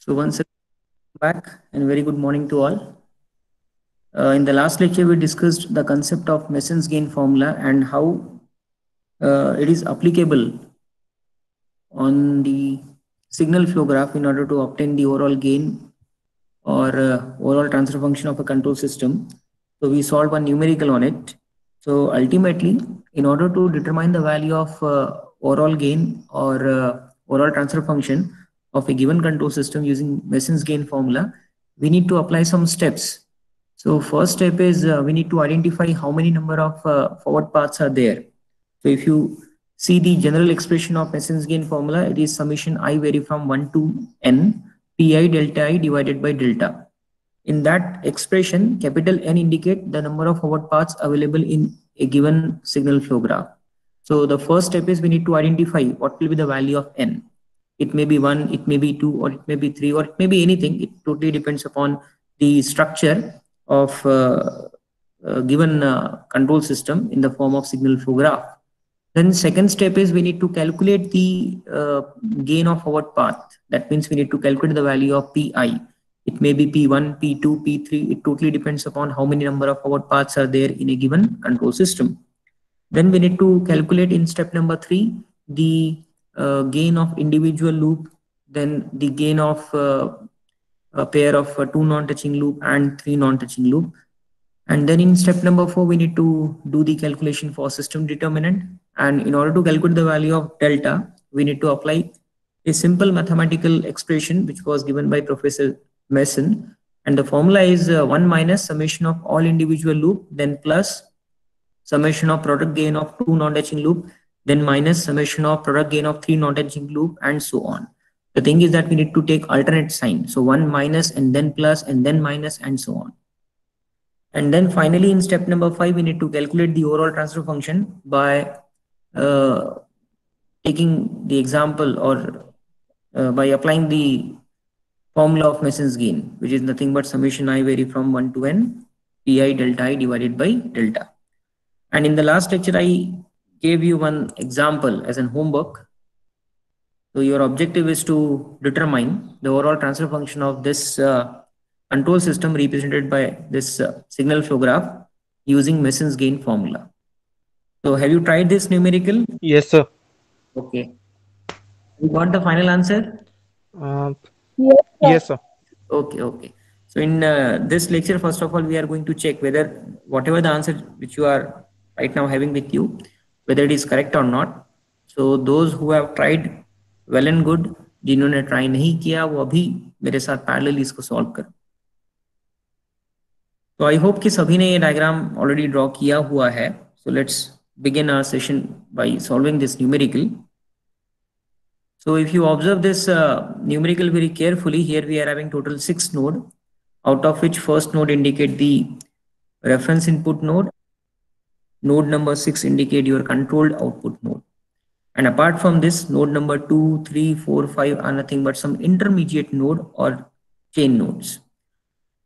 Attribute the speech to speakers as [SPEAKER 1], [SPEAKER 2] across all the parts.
[SPEAKER 1] So once again, back and very good morning to all. In the last lecture, we discussed the concept of Mason's gain formula and how it is applicable on the signal flow graph in order to obtain the overall gain or overall transfer function of a control system. So we solved one numerical on it. So ultimately, in order to determine the value of overall gain or overall transfer function of a given control system using Mason's gain formula, we need to apply some steps. So first step is we need to identify how many number of forward paths are there. So if you see the general expression of Mason's gain formula, it is summation I vary from 1 to n pi delta I divided by delta. In that expression, capital N indicate the number of forward paths available in a given signal flow graph. So the first step is we need to identify what will be the value of N. It may be 1, it may be 2, or it may be 3, or it may be anything. It totally depends upon the structure of given control system in the form of signal flow graph. Then second step is we need to calculate the gain of forward path. That means we need to calculate the value of Pi. It may be P1, P2, P3. It totally depends upon how many number of forward paths are there in a given control system. Then we need to calculate in step number 3 the gain of individual loop, then the gain of a pair of 2 non-touching loop and 3 non-touching loop. And then in step number 4, we need to do the calculation for system determinant. And in order to calculate the value of delta, we need to apply a simple mathematical expression which was given by Professor Mason. And the formula is 1 minus summation of all individual loop, then plus summation of product gain of 2 non-touching loop, then minus summation of product gain of 3 non-touching loop, and so on. The thing is that we need to take alternate sign. So 1 minus and then plus and then minus and so on. And then finally in step number 5, we need to calculate the overall transfer function by taking the example or by applying the formula of Mason's gain, which is nothing but summation I vary from 1 to n pi delta I divided by delta. And in the last lecture, I gave you one example as an homework. So your objective is to determine the overall transfer function of this control system represented by this signal flow graph using Mason's gain formula. So have you tried this numerical?
[SPEAKER 2] Yes, sir.
[SPEAKER 1] Okay. You got the final answer?
[SPEAKER 2] Uh,
[SPEAKER 3] Yes, sir.
[SPEAKER 2] yes, sir.
[SPEAKER 1] Okay, okay. So in this lecture, first of all, we are going to check whether whatever the answer which you are right now having with you, whether it is correct or not. So those who have tried well and good, जिन्होंने try नहीं किया वो अभी मेरे साथ parallel इसको solve करो. तो आई होप कि सभी ने ये डायग्राम ऑलरेडी ड्रॉ किया हुआ है. So let's begin our session by solving this numerical. So if you observe this numerical very carefully, here we are having total 6 node, out of which first node indicate the reference input node. Node number 6 indicate your controlled output node. And apart from this, node number 2, 3, 4, 5 are nothing but some intermediate node or chain nodes.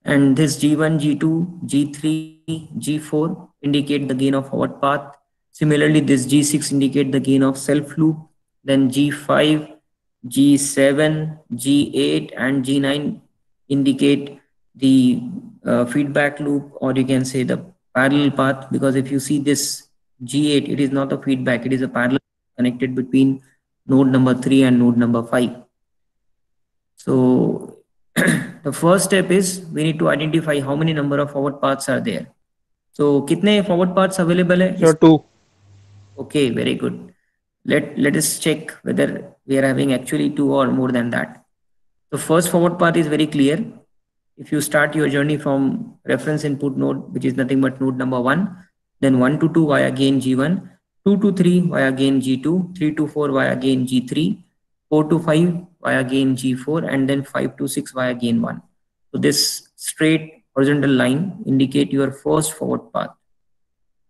[SPEAKER 1] And this G1, G2, G3, G4 indicate the gain of forward path. Similarly, this G6 indicate the gain of self loop. Then G5, G7, G8 and G9 indicate the feedback loop, or you can say the parallel path, because if you see this G8, it is not a feedback, it is a parallel connected between node number 3 and node number 5. So the first step is we need to identify how many number of forward paths are there. So कितने forward paths available है?
[SPEAKER 2] Sir, 2.
[SPEAKER 1] Okay, very good. Let us check whether we are having actually 2 or more than that. The first forward path is very clear. If you start your journey from reference input node, which is nothing but node number 1, then 1 to 2 via gain G1, 2 to 3 via gain G2, 3 to 4 via gain G3, 4 to 5 via gain G4, and then 5 to 6 via gain 1. So this straight horizontal line indicate your first forward path.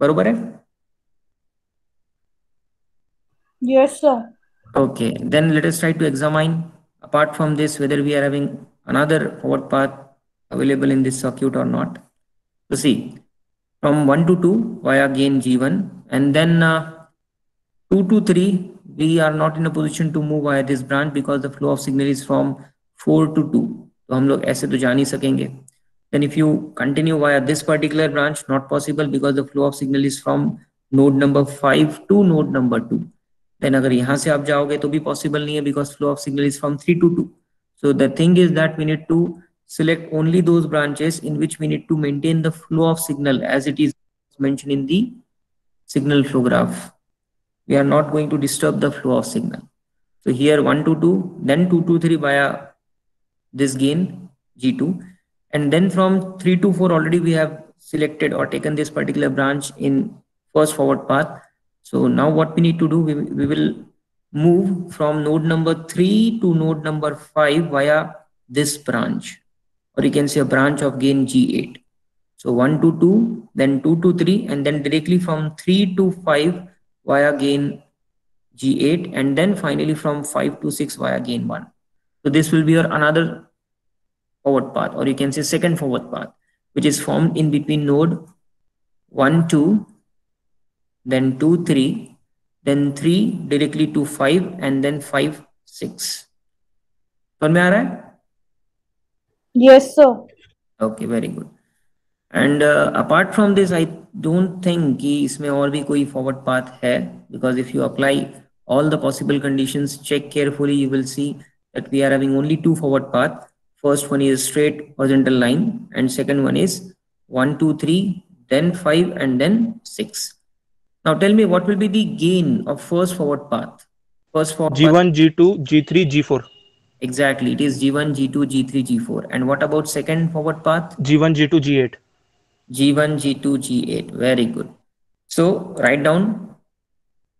[SPEAKER 1] बरोबर है?
[SPEAKER 3] Yes, sir.
[SPEAKER 1] Okay, then let us try to examine apart from this whether we are having another forward path available in this circuit or not. So see, from 1 to 2 via gain G1, and then 2 to 3 we are not in a position to move via this branch because the flow of signal is from 4 to 2, तो हम लोग ऐसे तो जा नहीं सकेंगे. Then if you continue via this particular branch, not possible because the flow of signal is from node number 5 to node number 2. Then अगर यहाँ से आप जाओगे तो भी possible नहीं है because flow of signal is from 3 to 2. So the thing is that we need to select only those branches in which we need to maintain the flow of signal as it is mentioned in the signal flow graph. We are not going to disturb the flow of signal. So here 1 to 2, then 2 to 3 via this gain G2, and then from 3 to 4 already we have selected or taken this particular branch in first forward path. So now what we need to do, we will move from node number 3 to node number 5 via this branch, or you can say a branch of gain G8. So 1 to 2, then 2 to 3, and then directly from 3 to 5 via gain G8, and then finally from 5 to 6 via gain 1. So this will be your another forward path, or you can say second forward path, which is formed in between node 1 2, then 2 3, then 3 directly to 5, and then 5 6. समझ में आ रहा है?
[SPEAKER 3] Yes, sir.
[SPEAKER 1] Okay, very good. And apart from this, I don't think कि इसमें और भी कोई forward path है, because if you apply all the possible conditions, check carefully, you will see that we are having only two forward path. First one is straight horizontal line, and second one is 1 2 3, then 5, and then 6. Now tell me, what will be the gain of first forward path? First forward path,
[SPEAKER 2] G1, G2, G3, G4.
[SPEAKER 1] exactly, it is G1 G2 G3 G4. And what about second forward path?
[SPEAKER 2] G1, G2, G8.
[SPEAKER 1] G1 G2 G8. Very good. So write down,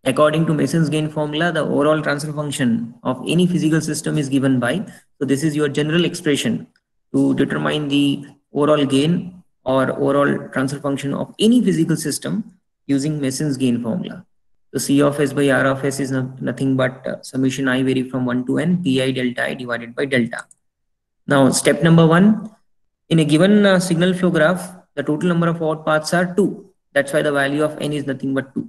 [SPEAKER 1] according to Mason's gain formula, the overall transfer function of any physical system is given by, so this is your general expression to determine the overall gain or overall transfer function of any physical system using Mason's gain formula. So C of S by R of S is nothing but summation I vary from 1 to n pi delta I divided by delta. Now step number 1, in a given signal flow graph, the total number of forward paths are 2. That's why the value of n is nothing but 2.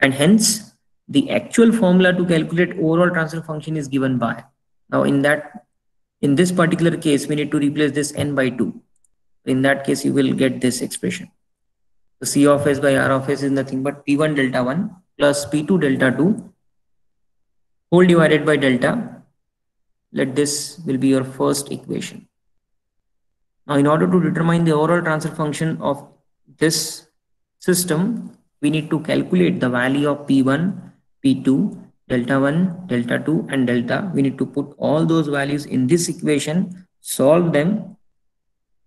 [SPEAKER 1] And hence, the actual formula to calculate overall transfer function is given by. Now, in this particular case, we need to replace this n by 2. In that case, you will get this expression. So C of S by R of S is nothing but P1 delta 1 plus P2 delta 2 whole divided by delta. Let this will be your first equation. Now, in order to determine the overall transfer function of this system, we need to calculate the value of P1, P2, delta 1, delta 2, and delta. We need to put all those values in this equation, solve them.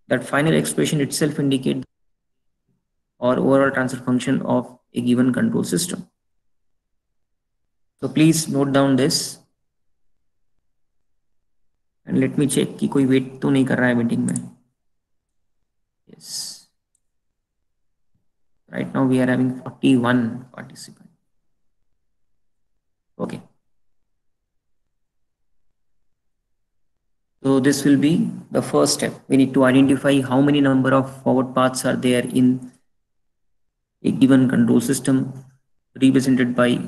[SPEAKER 1] That final expression itself indicates or overall transfer function of a given control system. So please note down this. And let me check कि कोई wait तो नहीं कर रहा है meeting में. Yes. Right now we are having 41 participants. Okay. So this will be the first step. We need to identify how many number of forward paths are there in a given control system represented by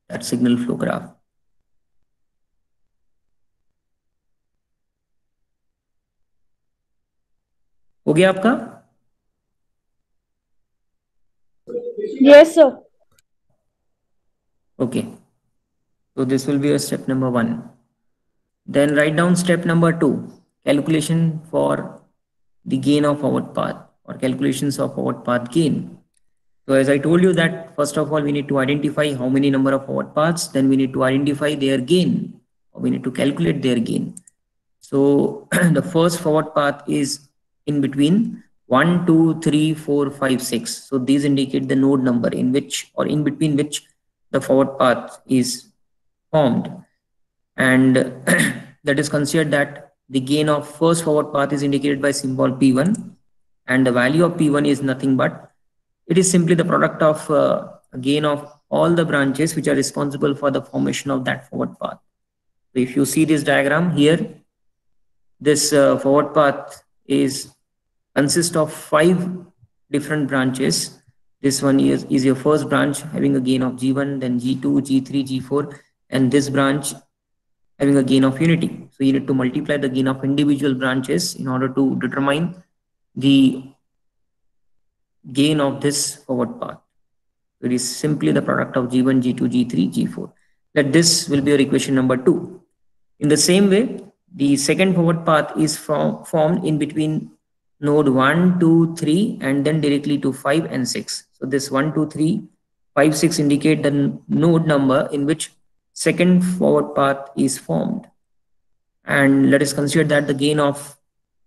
[SPEAKER 1] that signal flow graph. हो गया आपका?
[SPEAKER 3] Yes, sir.
[SPEAKER 1] Okay. So this will be a step number 1. Then write down step number 2, calculation for the gain of forward path or calculations of forward path gain. So as I told you that first of all, we need to identify how many number of forward paths, then we need to identify their gain, or we need to calculate their gain. So the first forward path is in between 1, 2, 3, 4, 5, 6. So these indicate the node number in which or in between which the forward path is formed. And that is considered that the gain of first forward path is indicated by symbol P1, and the value of P1 is nothing but, it is simply the product of gain of all the branches which are responsible for the formation of that forward path. So if you see this diagram here, this forward path consists of 5 different branches. This one is your first branch having a gain of G1, then G2, G3, G4, and this branch having a gain of unity. So you need to multiply the gain of individual branches in order to determine the gain of this forward path. It is simply the product of G1, G2, G3, G4. That this will be your equation number 2. In the same way, the second forward path is formed in between node 1, 2, 3 and then directly to 5 and 6. So this 1, 2, 3, 5, 6 indicate the node number in which second forward path is formed. And let us consider that the gain of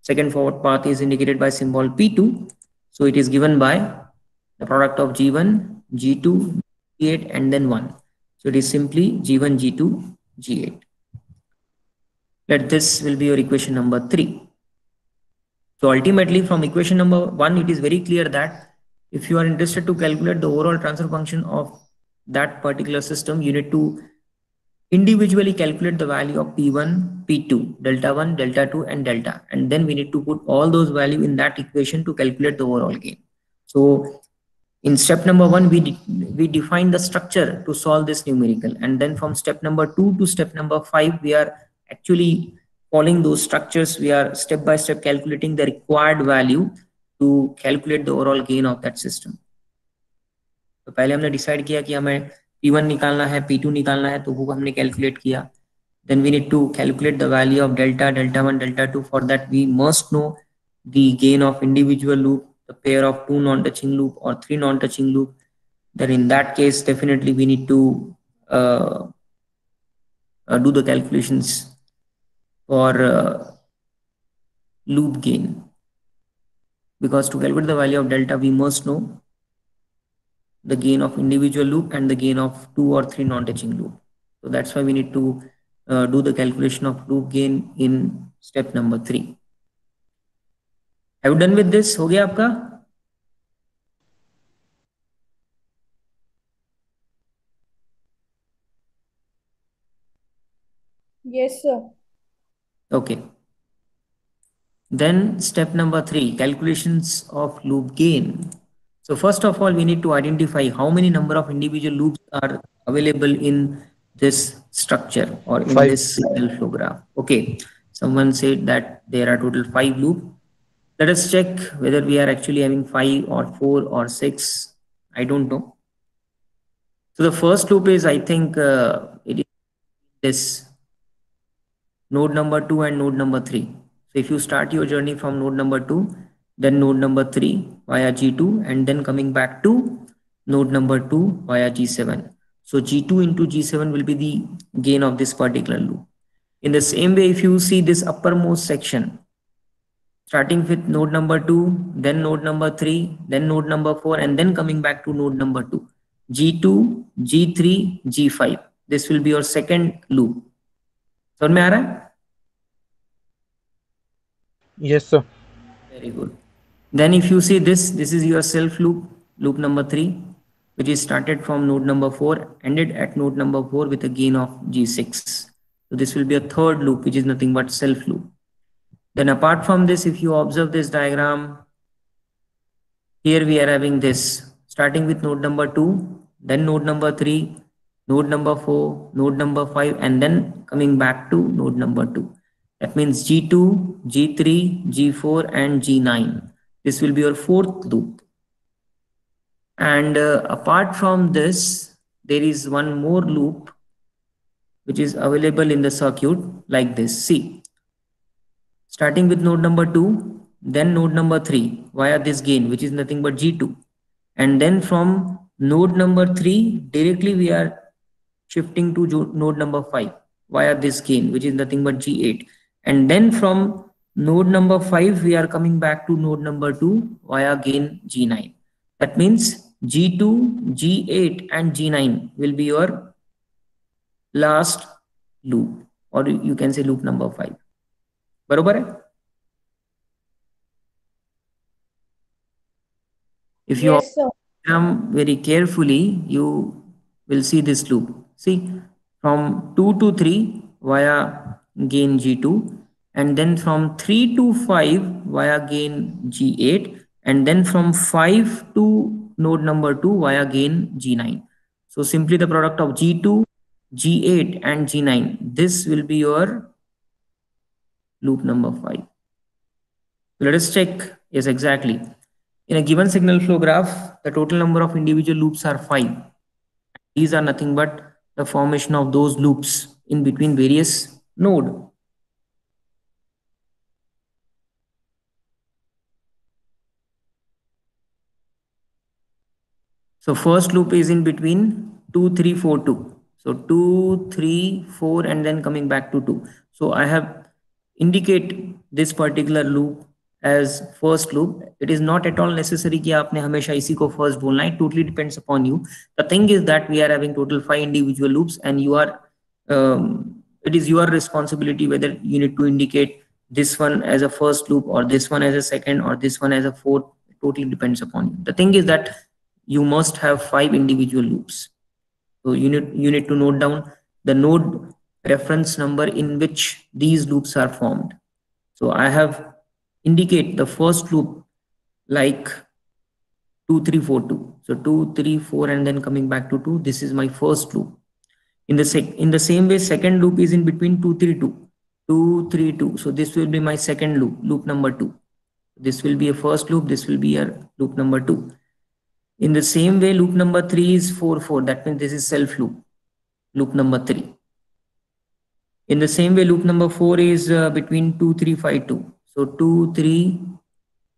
[SPEAKER 1] second forward path is indicated by symbol P2. So it is given by the product of G1, G2, G8 and then 1. So it is simply G1, G2, G8. Let this will be your equation number 3. So ultimately from equation number 1, it is very clear that if you are interested to calculate the overall transfer function of that particular system, you need to individually calculate the value of P1, P2, delta 1, delta 2 and delta. And then we need to put all those values in that equation to calculate the overall gain. So in step number 1, we define the structure to solve this numerical. And then from step number 2 to step number 5, we are actually following those structures. We are step by step calculating the required value to calculate the overall gain of that system. तो पहले हमने decide किया कि हमें P1 निकालना है, P2 निकालना है, तो वो हमने कैलकुलेट किया. Then we need to calculate the value of delta, delta 1, delta 2. For that, we must know the gain of individual loop, the pair of 2 non-touching loop or 3 non-touching loop. Then in that case, definitely we need to do the calculations for loop gain. Because to calculate the value of delta, we must know the gain of individual loop and the gain of 2 or 3 non-touching loop. So that's why we need to do the calculation of loop gain in step number 3. Have you done with this? हो गया आपका?
[SPEAKER 3] Yes, sir.
[SPEAKER 1] Okay. Then step number 3, calculations of loop gain. So first of all, we need to identify how many number of individual loops are available in this structure or in
[SPEAKER 2] 5.
[SPEAKER 1] this signal flow graph. Okay. Someone said that there are total 5 loops. Let us check whether we are actually having 5 or 4 or 6. I don't know. So the first loop is, I think it is this node number 2 and node number 3. So if you start your journey from node number 2, then node number 3 via G2 and then coming back to node number 2 via G7. So G2 into G7 will be the gain of this particular loop. In the same way, if you see this uppermost section, starting with node number 2, then node number 3, then node number 4, and then coming back to node number 2. G2, G3, G5. This will be your second loop. समझ में आ रहा है?
[SPEAKER 2] Yes, sir.
[SPEAKER 1] Very good. Then if you see this is your self loop, loop number 3, which is started from node number 4, ended at node number 4 with a gain of G6. So this will be a third loop, which is nothing but self loop. Then apart from this, if you observe this diagram, here we are having this, starting with node number 2, then node number 3, node number 4, node number 5, and then coming back to node number 2. That means G2, G3, G4, and G9. This will be your fourth loop. And apart from this, there is one more loop which is available in the circuit like this. See, starting with node number 2, then node number 3 via this gain, which is nothing but G2. And then from node number 3, directly we are shifting to node number 5 via this gain, which is nothing but G8. And then from node number 5, we are coming back to node number 2 via gain G9. That means G2, G8 and G9 will be your last loop, or you can say loop number 5. बरोबर है? If you observe very carefully, you will see this loop. See, from 2 to 3 via gain G2, and then from 3 to 5 via gain G8, and then from 5 to node number 2 via gain G9. So simply the product of G2, G8 and G9. This will be your loop number 5. Let us check. Yes, exactly. In a given signal flow graph, the total number of individual loops are 5. These are nothing but the formation of those loops in between various nodes. So first loop is in between 2, 3, 4, 2. So 2, 3, 4 and then coming back to 2. So I have indicate this particular loop as first loop. It is not at all necessary कि आपने हमेशा इसी को first बोलना है. It totally depends upon you. The thing is that we are having total 5 individual loops and you are it is your responsibility whether you need to indicate this one as a first loop or this one as a second or this one as a fourth. It totally depends upon you. The thing is that you must have 5 individual loops. So you need to note down the node reference number in which these loops are formed. So I have indicate the first loop like 2, 3, 4, 2. So 2, 3, 4 and then coming back to 2. This is my first loop. In the same way, second loop is in between 2, 3, 2. 2, 3, 2. So this will be my second loop, loop number 2. This will be a first loop. This will be a loop number 2. In the same way, loop number 3 is 4, 4. That means this is self loop, loop number 3. In the same way, loop number 4 is between 2, 3, 5, 2. So 2, 3,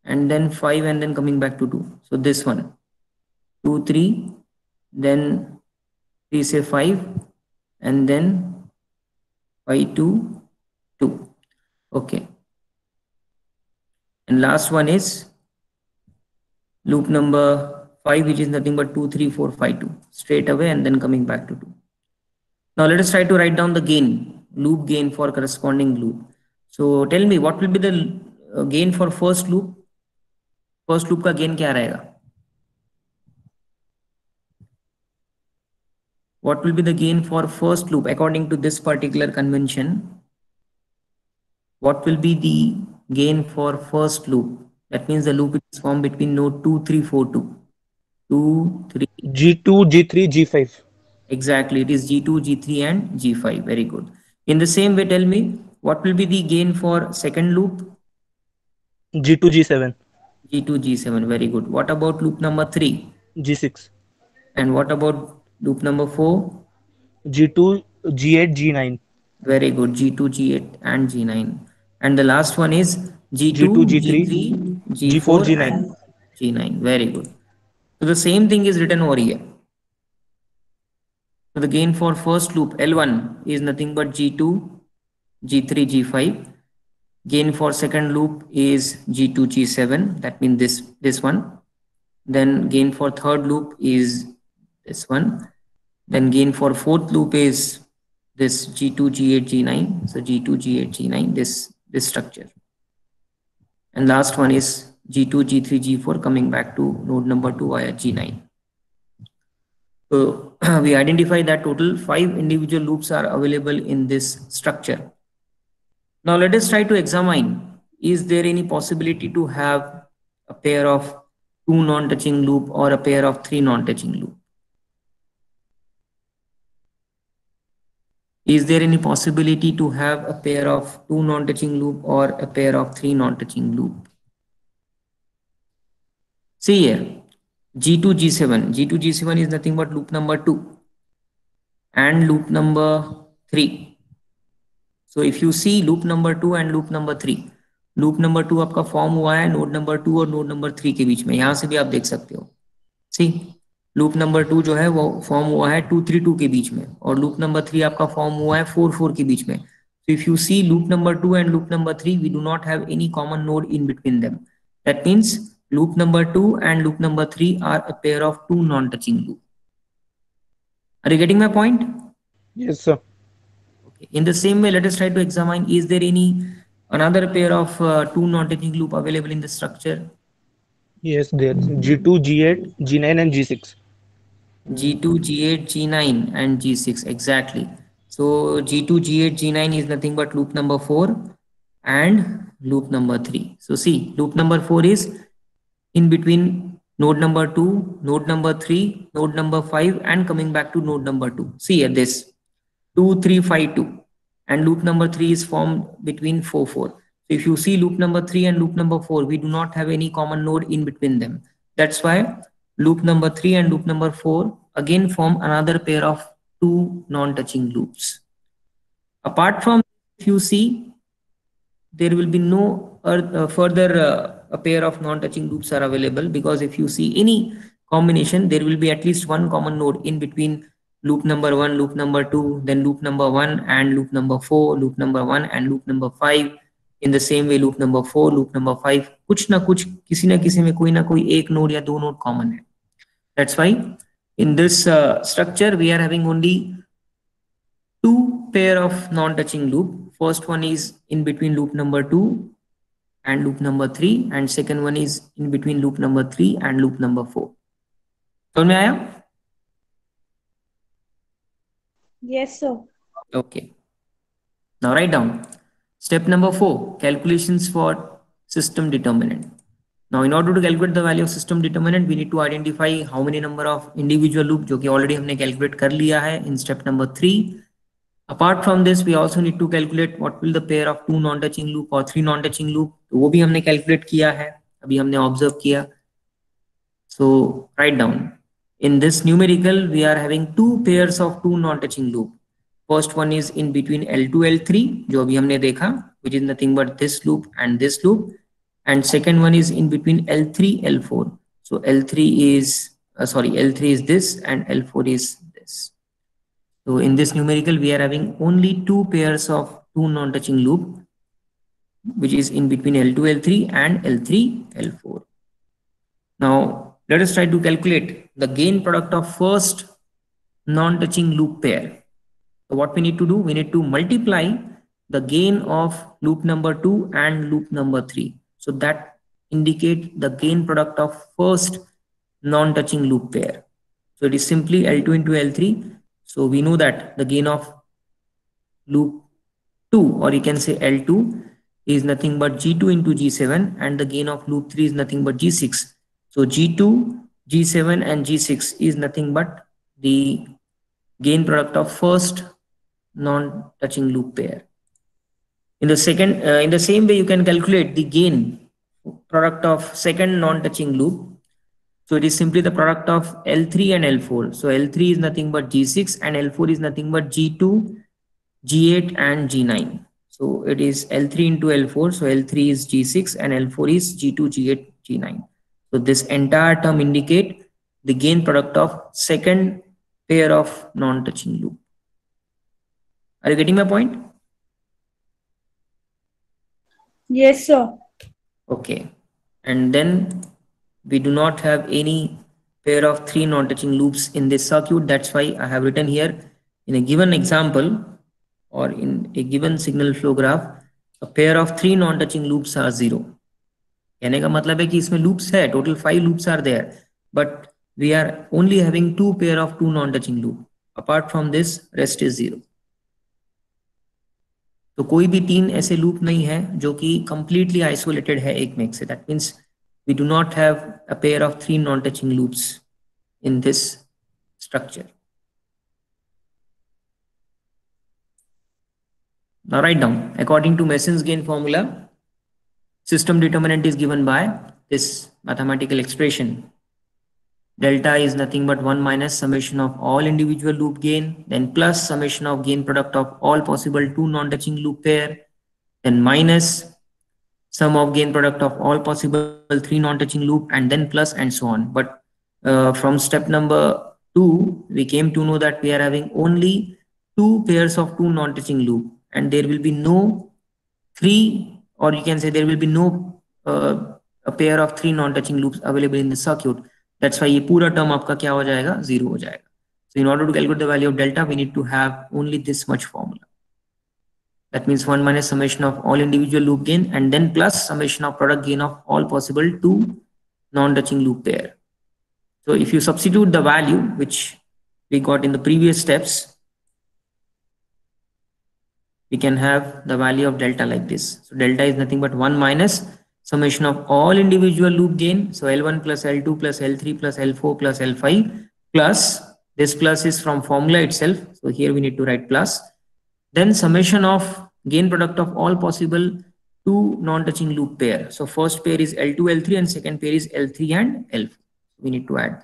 [SPEAKER 1] and then 5, and then coming back to 2. So this one, 2, 3, then 3, say 5, and then 5, 2, 2. Okay. And last one is loop number 5, which is nothing but 2, 3, 4, 5, 2. Straight away and then coming back to 2. Now let us try to write down the gain, loop gain for corresponding loop. So tell me what will be the gain for first loop? First loop का gain क्या रहेगा? What will be the gain for first loop according to this particular convention? What will be the gain for first loop? That means the loop is formed between node 2, 3, 4, 2. 2, 3.
[SPEAKER 2] G2, G3, G5.
[SPEAKER 1] Exactly. It is G2, G3 and G5. Very good. In the same way, tell me what will be the gain for second loop?
[SPEAKER 2] G2, G7.
[SPEAKER 1] G2, G7. Very good. What about loop number 3?
[SPEAKER 2] G6.
[SPEAKER 1] And what about loop number 4?
[SPEAKER 2] G2, G8, G9.
[SPEAKER 1] Very good. G2, G8 and G9. And the last one is G2,
[SPEAKER 2] G2, G3,
[SPEAKER 1] G3,
[SPEAKER 2] G4,
[SPEAKER 1] G4
[SPEAKER 2] G9.
[SPEAKER 1] and G9. Very good. So the same thing is written over here. So the gain for first loop L1 is nothing but G2, G3, G5. Gain for second loop is G2, G7. That means this one. Then gain for third loop is this one. Then gain for fourth loop is this G2, G8, G9. So G2, G8, G9, this structure. And last one is G2, G3, G4 coming back to node number 2 via G9. So we identify that total 5 individual loops are available in this structure. Now let us try to examine, is there any possibility to have a pair of 2 non-touching loop or a pair of 3 non-touching loop? Is there any possibility to have a pair of 2 non-touching loop or a pair of 3 non-touching loop? See here, G2, G7. G2, G7 is nothing but loop number 2 and loop number 3. So if you see loop number 2 and loop number 3, loop number 2 आपका form हुआ है node number 2 और node number 3 के बीच में. यहाँ से भी आप देख सकते हो. सी लूप नंबर 2 जो है वो फॉर्म हुआ है 2, 3, 2 के बीच में और लूप नंबर 3 आपका फॉर्म हुआ है 4, 4 के बीच में. So if you see loop number 2 and loop number 3, we do not have any common node in between them. That means loop number 2 and loop number 3 are a pair of 2 non-touching loop. Are you getting my point?
[SPEAKER 2] Yes, sir.
[SPEAKER 1] Okay. In the same way, let us try to examine, is there another pair of 2 non-touching loop available in the structure?
[SPEAKER 2] Yes, there. G2, G8, G9 and G6.
[SPEAKER 1] G2, G8, G9 and G6. Exactly. So G2, G8, G9 is nothing but loop number 4 and loop number 3. So see, loop number 4 is in between node number 2, node number 3, node number 5 and coming back to node number 2. See here this. 2, 3, 5, 2. And loop number 3 is formed between 4, 4. So if you see loop number 3 and loop number 4, we do not have any common node in between them. That's why loop number 3 and loop number 4 again form another pair of two non-touching loops. Apart from, if you see, there will be no further a pair of non-touching loops are available, because if you see any combination, there will be at least one common node in between loop number 1, loop number 2, then loop number 1 and loop number 4, loop number 1 and loop number 5. In the same way, loop number 4, loop number 5, कुछ ना कुछ किसी ना किसी में कोई ना कोई एक नोड या दो नोड कॉमन है. That's why in this structure we are having only two pair of non-touching loop. First one is in between loop number 2 and loop number 3, and second one is in between loop number 3 and loop number 4. समझ में आया?
[SPEAKER 3] Yes, sir.
[SPEAKER 1] Okay. Now write down. Step number 4, calculations for system determinant. Now in order to calculate the value of system determinant, we need to identify how many number of individual loop, जो कि already हमने calculate कर लिया है in step number 3. Apart from this, we also need to calculate what will the pair of two non-touching loop or three non-touching loop. तो वो भी हमने calculate किया है, अभी हमने observe किया. So write down. In this numerical, we are having two pairs of two non-touching loop. First one is in between L2, L3, जो अभी हमने देखा, which is nothing but this loop and this loop. And second one is in between L3, L4. So L3 is this and L4 is this. So in this numerical, we are having only two pairs of two non-touching loop, which is in between L2, L3 and L3, L4. Now let us try to calculate the gain product of first non-touching loop pair. So what we need to do, we need to multiply the gain of loop number 2 and loop number 3. So that indicate the gain product of first non-touching loop pair. So it is simply L2 into L3. So we know that the gain of loop 2, or you can say L2, is nothing but G2 into G7, and the gain of loop 3 is nothing but G6. So G2, G7 and G6 is nothing but the gain product of first non-touching loop pair. In the same way, you can calculate the gain product of second non-touching loop. So it is simply the product of L3 and L4. So L3 is nothing but G6 and L4 is nothing but G2, G8 and G9. So it is L3 into L4. So L3 is G6 and L4 is G2, G8, G9. So this entire term indicate the gain product of second pair of non-touching loop. Are you getting my point?
[SPEAKER 3] Yes, sir.
[SPEAKER 1] Okay. And then we do not have any pair of three non-touching loops in this circuit. That's why I have written here in a given example or in a given signal flow graph, a pair of three non-touching loops are 0. कहने का मतलब है कि इसमें loops है, total 5 loops are there, but we are only having two pair of two non-touching loop. Apart from this, rest is 0. तो कोई भी तीन ऐसे लूप नहीं है जो कि completely isolated है एक में से. That means we do not have a pair of three non-touching loops in this structure. Now write down, according to Mason's gain formula, system determinant is given by this mathematical expression. Delta is nothing but 1 minus summation of all individual loop gain, then plus summation of gain product of all possible two non-touching loop pair, then minus sum of gain product of all possible three non-touching loop, and then plus and so on. But from step number 2, we came to know that we are having only two pairs of two non-touching loop, and there will be no three, or you can say there will be no a pair of three non-touching loops available in the circuit. That's why ये पूरा term आपका क्या हो जाएगा, 0 हो जाएगा. So in order to calculate the value of delta, we need to have only this much formula. That means 1 minus summation of all individual loop gain, and then plus summation of product gain of all possible two non-touching loop pair. So if you substitute the value which we got in the previous steps, we can have the value of delta like this. So delta is nothing but 1 minus summation of all individual loop gain. So L1 plus L2 plus L3 plus L4 plus L5 plus This plus is from formula itself. So here we need to write plus. Then summation of gain product of all possible two non-touching loop pair. So first pair is L2, L3 and second pair is L3 and L4. We need to add.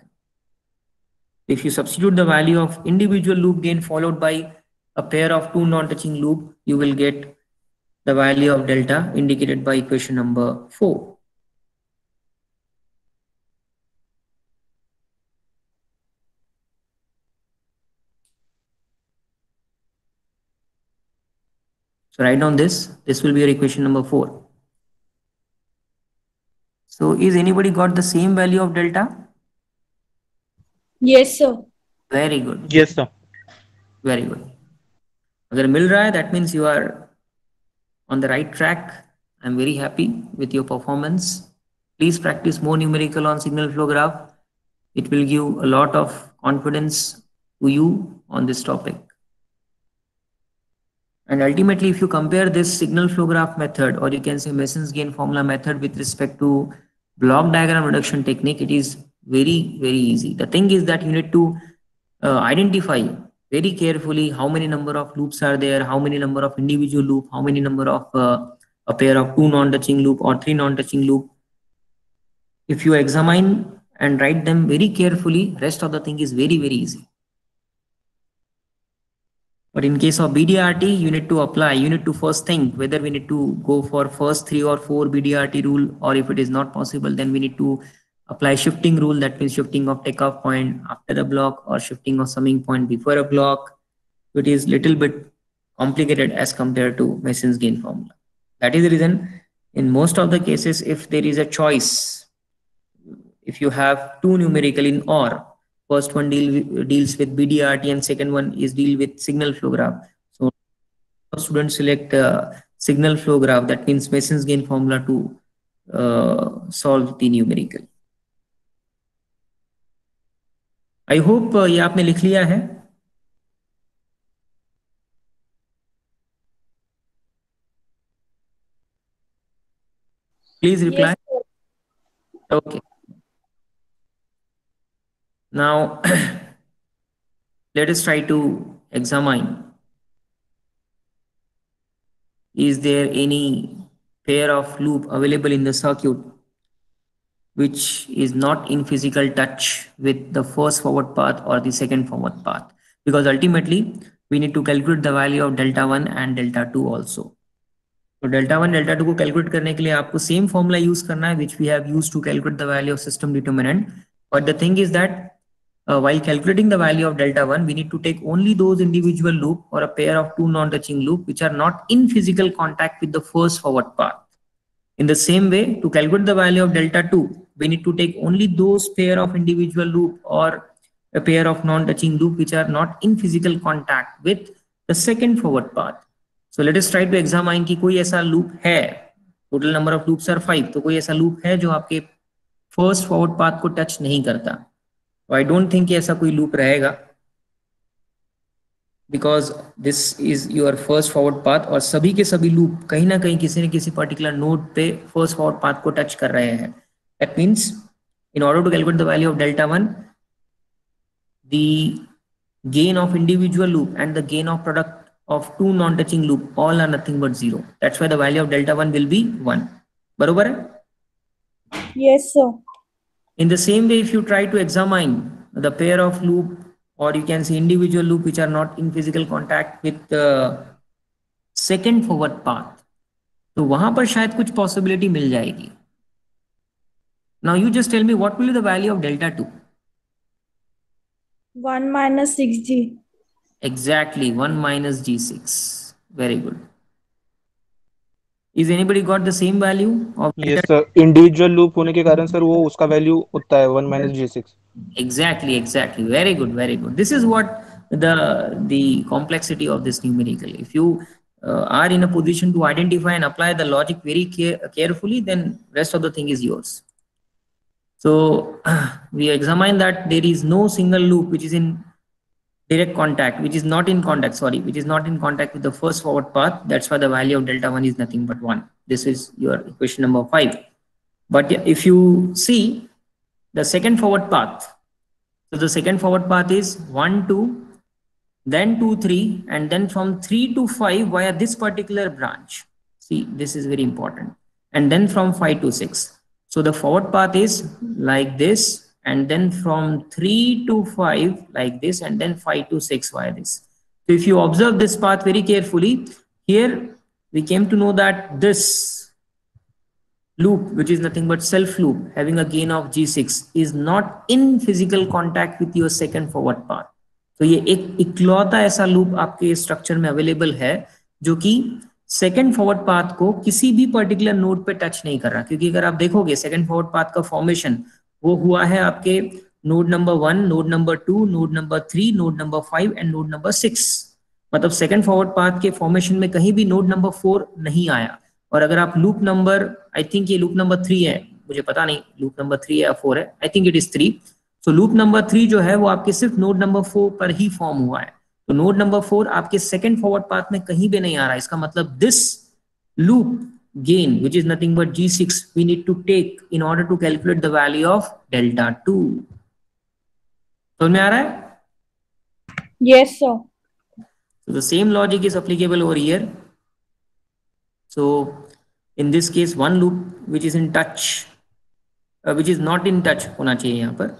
[SPEAKER 1] If you substitute the value of individual loop gain followed by a pair of two non-touching loop, you will get the value of delta indicated by equation number 4. So write down this will be your equation number 4. So is anybody got the same value of delta?
[SPEAKER 3] Yes, sir.
[SPEAKER 1] Very good.
[SPEAKER 2] Yes, sir.
[SPEAKER 1] Very good. अगर मिल रहा है, that means you are on the right track. I'm very happy with your performance. Please practice more numerical on signal flow graph. It will give a lot of confidence to you on this topic. And ultimately, if you compare this signal flow graph method, or you can say Mason's gain formula method with respect to block diagram reduction technique, it is very, very easy. The thing is that you need to identify very carefully how many number of loops are there, how many number of individual loop, how many number of a pair of two non-touching loop or three non-touching loop. If you examine and write them very carefully, rest of the thing is very, very easy. But in case of BDRT, you need to apply, you need to first think whether we need to go for first 3 or 4 BDRT rule, or if it is not possible, then we need to apply shifting rule. That means shifting of takeoff point after the block or shifting of summing point before a block. It is little bit complicated as compared to Mason's gain formula. That is the reason in most of the cases, if there is a choice, if you have two numerical in OR, first one deals with BDRT and second one is deal with signal flow graph. So students select signal flow graph, that means Mason's gain formula to solve the numerical. I hope ये आपने लिख लिया है. Please reply.
[SPEAKER 3] Yes,
[SPEAKER 1] Okay. Now let us try to examine, is there any pair of loop available in the circuit which is not in physical touch with the first forward path or the second forward path? Because ultimately we need to calculate the value of delta 1 and delta 2 also. So delta 1 delta 2 को calculate करने के लिए आपको same formula use करना है which we have used to calculate the value of system determinant. But the thing is that while calculating the value of delta 1, we need to take only those individual loop or a pair of two non-touching loop which are not in physical contact with the first forward path. In the same way, to calculate the value of delta 2, we need to take only those pair of individual loop or a pair of non-touching loop which are not in physical contact with the second forward path. So let us try to examine कि कोई ऐसा loop है, total number of loops are 5, तो कोई ऐसा loop है जो आपके first forward path को touch नहीं करता. So I don't think ऐसा कोई loop रहेगा, because this is your first forward path और सभी के सभी loop कहीं ना कहीं किसी न किसी particular node पे first forward path को touch कर रहे हैं. That means in order to calculate the value of delta 1, the gain of individual loop and the gain of product of two non-touching loop all are nothing but 0. That's why the value of delta 1 will be 1. बरोबर है?
[SPEAKER 3] yes, sir.
[SPEAKER 1] In the same way, if you try to examine the pair of loop, or you can see individual loop which are not in physical contact with the second forward path, तो वहां पर शायद कुछ possibility मिल जाएगी. Now you just tell me what will be the value of delta 2?
[SPEAKER 3] 1 minus 6G.
[SPEAKER 1] Exactly, 1 minus G6. Very good. Is anybody got the same value of
[SPEAKER 2] Yes, sir. Individual loop होने के कारण sir वो उसका value उतना है 1 minus G6.
[SPEAKER 1] Exactly. Very good. This is what the complexity of this numerical. If you are in a position to identify and apply the logic very carefully, then rest of the thing is yours. So we examine that there is no single loop which is in direct contact, which is not in contact with the first forward path. That's why the value of delta 1 is nothing but 1. This is your equation number 5. But if you see the second forward path, So the second forward path is 1 2, then 2 3, and then from 3 to 5 via this particular branch. See, this is very important. And then from 5 to 6. So the forward path is like this, and then from 3 to 5 like this, and then 5 to 6 via this. So if you observe this path very carefully, here we came to know that this loop, which is nothing but self loop having a gain of G6, is not in physical contact with your second forward path. तो ये एक इकलौता ऐसा loop आपके structure में available है जो कि सेकंड फॉरवर्ड पाथ को किसी भी पर्टिकुलर नोड पे टच नहीं कर रहा, क्योंकि अगर आप देखोगे सेकंड फॉरवर्ड पाथ का फॉर्मेशन वो हुआ है आपके node number 1, node number 2, node number 3, node number 5 and node number 6. मतलब सेकंड फॉरवर्ड पाथ के फॉर्मेशन में कहीं भी नोड नंबर 4 नहीं आया. और अगर आप लूप नंबर, आई थिंक ये लूप नंबर 3 है, मुझे पता नहीं लूप नंबर 3 या 4 है, I think it is 3. So loop number 3 जो है वो आपके सिर्फ नोड नंबर 4 पर ही फॉर्म हुआ है. तो नोड नंबर 4 आपके सेकंड फॉरवर्ड पाथ में कहीं भी नहीं आ रहा. इसका मतलब this loop gain, which is nothing but G6, we need to take in order to calculate the value of delta 2. समझ में आ रहा है?
[SPEAKER 3] Yes, sir.
[SPEAKER 1] So the same logic is applicable over here. So in this case, one loop which is in touch, which is not in touch होना चाहिए यहाँ पर,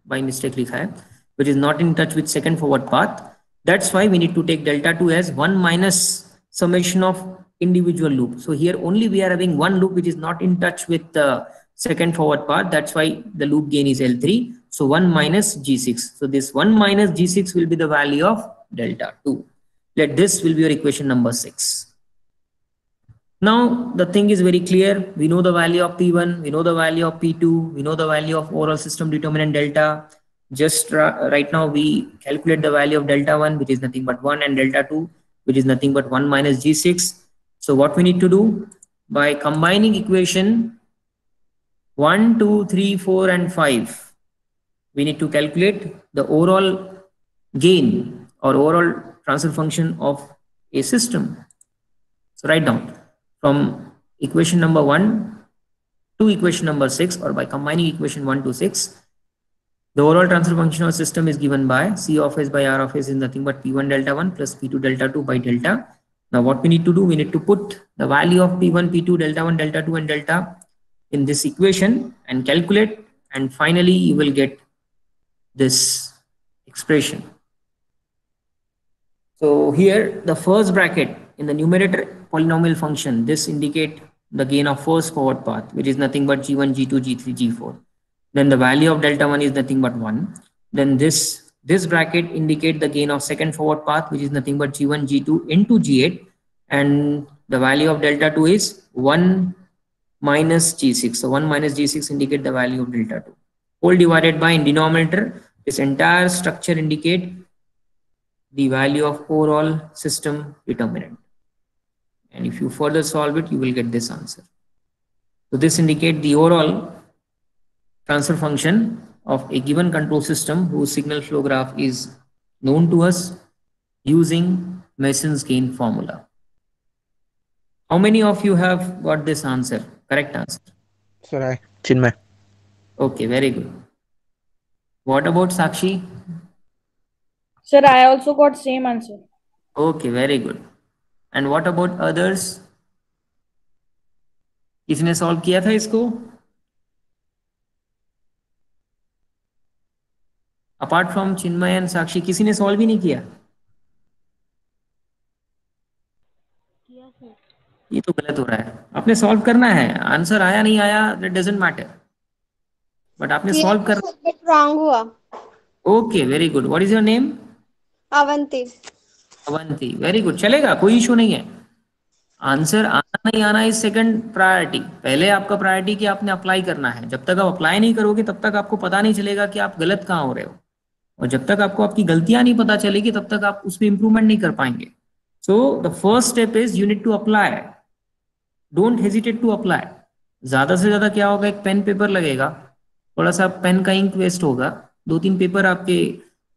[SPEAKER 1] by mistake लिखा है, which is not in touch with second forward path. That's why we need to take delta 2 as 1 minus summation of individual loop. So here only we are having one loop which is not in touch with the second forward path. That's why the loop gain is L3. So 1 minus G6. So this 1 minus G6 will be the value of delta 2. Let this will be your equation number 6. Now the thing is very clear. We know the value of P1, we know the value of P2, we know the value of overall system determinant delta. Just right now we calculate the value of delta 1, which is nothing but 1, and delta 2, which is nothing but 1 minus G6. So what we need to do, by combining equation 1, 2, 3, 4 and 5, we need to calculate the overall gain or overall transfer function of a system. So write down from equation number 1 to equation number 6, or by combining equation 1 to 6, the overall transfer function of system is given by C of S by R of S is nothing but P1 delta 1 plus P2 delta 2 by delta. Now what we need to do, we need to put the value of P1, P2, delta 1, delta 2 and delta in this equation and calculate, and finally you will get this expression. So here the first bracket in the numerator polynomial function, this indicate the gain of first forward path, which is nothing but G1, G2, G3, G4. Then the value of delta 1 is nothing but 1. Then this bracket indicate the gain of second forward path, which is nothing but G1, G2 into G8, and the value of delta 2 is 1 minus G6. So 1 minus G6 indicate the value of delta 2. Whole divided by, in denominator, this entire structure indicate the value of overall system determinant. And if you further solve it, you will get this answer. So this indicate the overall transfer function of a given control system whose signal flow graph is known to us using Mason's gain formula. How many of you have got this answer? Correct answer?
[SPEAKER 2] Sir, I, Chinmay.
[SPEAKER 1] Okay, very good. What about Sakshi?
[SPEAKER 3] Sir, I also got same answer.
[SPEAKER 1] Okay, very good. And what about others? किसने solve किया था इसको? Apart from Chinmay and साक्षी, किसी ने solve ही नहीं किया? ये तो गलत हो रहा है. आपने सॉल्व करना है, आंसर आया नहीं आया दैट डजंट मैटर, बट आपने सॉल्व कर.
[SPEAKER 4] रॉन्ग हुआ.
[SPEAKER 1] Okay, very good. What is your name?
[SPEAKER 4] Avanti.
[SPEAKER 1] Avanti, very good. चलेगा, कोई इशू नहीं है. आंसर आना नहीं आना इज सेकंड प्रायोरिटी. पहले आपका प्रायोरिटी कि आपने अप्लाई करना है. जब तक आप अप्लाई नहीं करोगे तब तक आपको पता नहीं चलेगा कि आप गलत कहाँ हो रहे हो, और जब तक आपको आपकी गलतियां नहीं पता चलेगी तब तक आप उसमें इंप्रूवमेंट नहीं कर पाएंगे. So the first step is you need to apply. Don't hesitate to apply. ज्यादा से ज्यादा क्या होगा, एक पेन पेपर लगेगा, थोड़ा सा पेन का इंक वेस्ट होगा, 2-3 पेपर आपके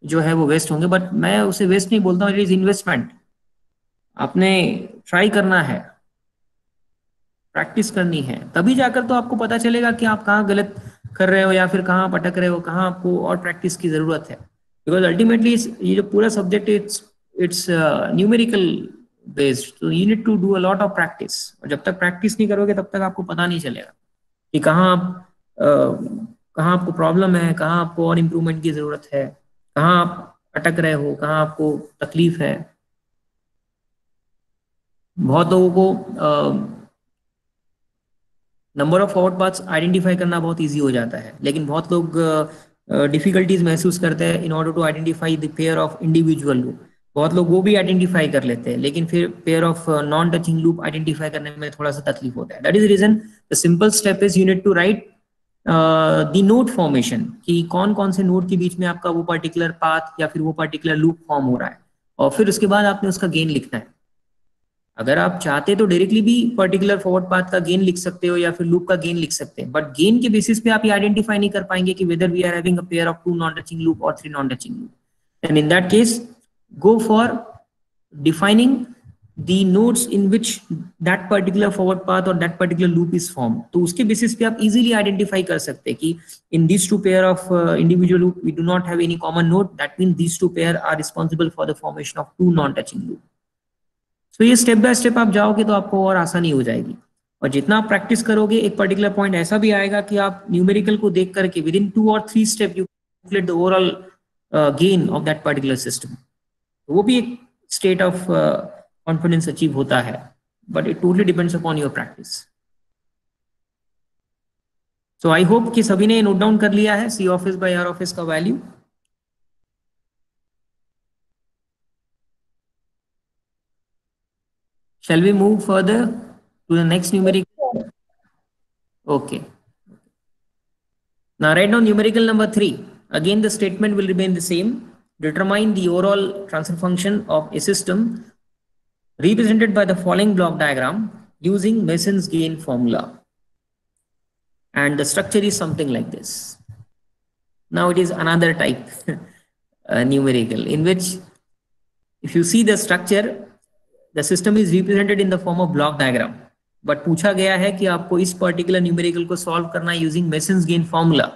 [SPEAKER 1] जो है वो वेस्ट होंगे, बट मैं उसे वेस्ट नहीं बोलता हूँ, इट इज इन्वेस्टमेंट. आपने ट्राई करना है, प्रैक्टिस करनी है, तभी जाकर तो आपको पता चलेगा कि आप कहाँ गलत कर रहे हो या फिर कहाँ आप अटक रहे हो, कहाँ आपको और प्रैक्टिस की जरूरत है। बिकॉज अल्टीमेटली ये जो पूरा सब्जेक्ट इट्स न्यूमेरिकल बेस्ड, तो you need to do a lot of practice, और जब तक प्रैक्टिस नहीं करोगे तब तक आपको पता नहीं चलेगा कि कहाँ आपको प्रॉब्लम है, कहाँ आपको और इम्प्रूवमेंट की जरूरत है, कहाँ आप अटक रहे हो, कहाँ आपको तकलीफ है। बहुत लोगों को number of forward paths identify करना बहुत इजी हो जाता है, लेकिन बहुत लोग डिफिकल्टीज महसूस करते हैं in order to identify the pair of individual loop. बहुत लोग वो भी आइडेंटिफाई कर लेते हैं, लेकिन फिर pair of non touching loop identify करने में थोड़ा सा तकलीफ होता है। That is the reason the simple step is you need to write the node formation, कि कौन कौन से नोड के बीच में आपका वो पर्टिकुलर पाथ या फिर वो पर्टिकुलर लूप फॉर्म हो रहा है, और फिर उसके बाद आपने उसका गेन लिखना है। अगर आप चाहते तो डायरेक्टली भी पर्टिकुलर फॉरवर्ड पाथ का गेन लिख सकते हो या फिर लूप का गेन लिख सकते हैं, बट गेन के बेसिस पे आप ये आइडेंटिफाई नहीं कर पाएंगे कि whether we are having a pair of 2 non touching loop और 3 non touching loop. And in that case go for defining the nodes in which that particular forward path or that particular loop is formed, तो उसके basis पे आप easily identify कर सकते हैं कि in these two pair of individual loop we do not have any common node, that means these two pair are responsible for the formation of 2 non touching loop। तो ये step by step आप जाओगे तो आपको और आसानी हो जाएगी, और जितना आप प्रैक्टिस करोगे एक पर्टिकुलर पॉइंट ऐसा भी आएगा कि आप न्यूमेरिकल को देख करके विद इन 2 और 3 step you calculate the overall gain of that particular system. वो भी एक स्टेट ऑफ कॉन्फिडेंस अचीव होता है, but it totally depends upon your practice. So I hope कि सभी ने नोट डाउन कर लिया है सी ऑफिस बाय आर ऑफिस का value. Shall we move further to the next numerical? Okay. Now write down numerical number 3. Again, the statement will remain the same. Determine the overall transfer function of a system represented by the following block diagram using Mason's gain formula. And the structure is something like this. Now it is another type numerical in which if you see the structure, the system is represented in the form of block diagram, but पूछा गया है कि आपको इस particular numerical को solve करना है using Mason's gain formula.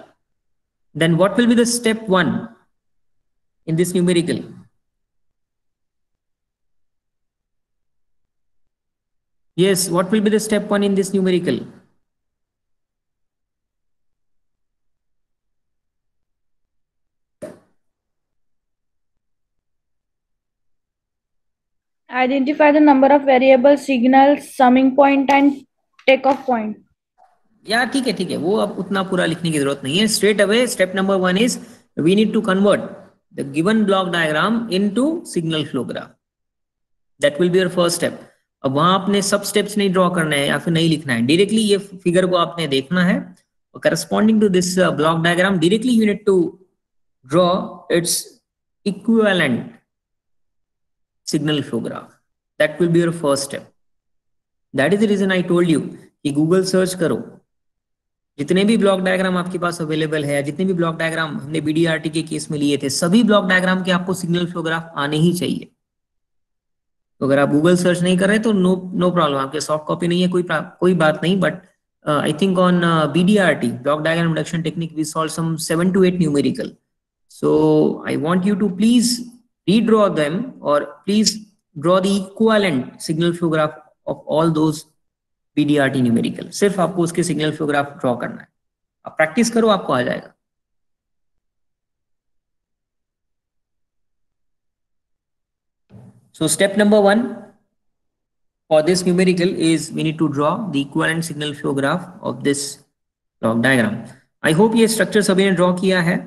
[SPEAKER 1] Then what will be the step 1 in this numerical? Yes, what will be the step 1 in this numerical?
[SPEAKER 3] Identify the number of variable signals, summing point and takeoff point.
[SPEAKER 1] यार ठीक है, वो अब उतना पूरा लिखने की जरूरत नहीं है। Straight away step number 1 is we need to convert the given block diagram into signal flow graph. That will be your first step. अब वहां आपने सब स्टेप्स नहीं ड्रॉ करना है या फिर नहीं लिखना है, डायरेक्टली ये फिगर को आपने देखना है और corresponding to this block diagram directly you need to draw its equivalent signal flow graph. That will be your first step. That is the reason I told you कि गूगल सर्च करो, जितने भी block diagram आपके पास available है, जितने भी block diagram हमने बीडीआरटी के केस में लिए थे, सभी ब्लॉक डायग्राम के आपको सिग्नल फ्लो ग्राफ आने ही चाहिए। तो अगर आप गूगल सर्च नहीं कर रहे तो नो प्रॉब्लम, आपके सॉफ्ट कॉपी नहीं है कोई बात नहीं, but I think on BDRT block diagram reduction technique we solve some 7 to 8 numerical. So I want you to please redraw them or please draw the equivalent signal flow graph of all those BDRT numerical. सिर्फ आपको उसके signal flow graph draw करना है, आप practice करो आपको आ जाएगा। So step number 1 for this numerical is we need to draw the equivalent signal flow graph of this block diagram. I hope ये स्ट्रक्चर सभी ने ड्रॉ किया है।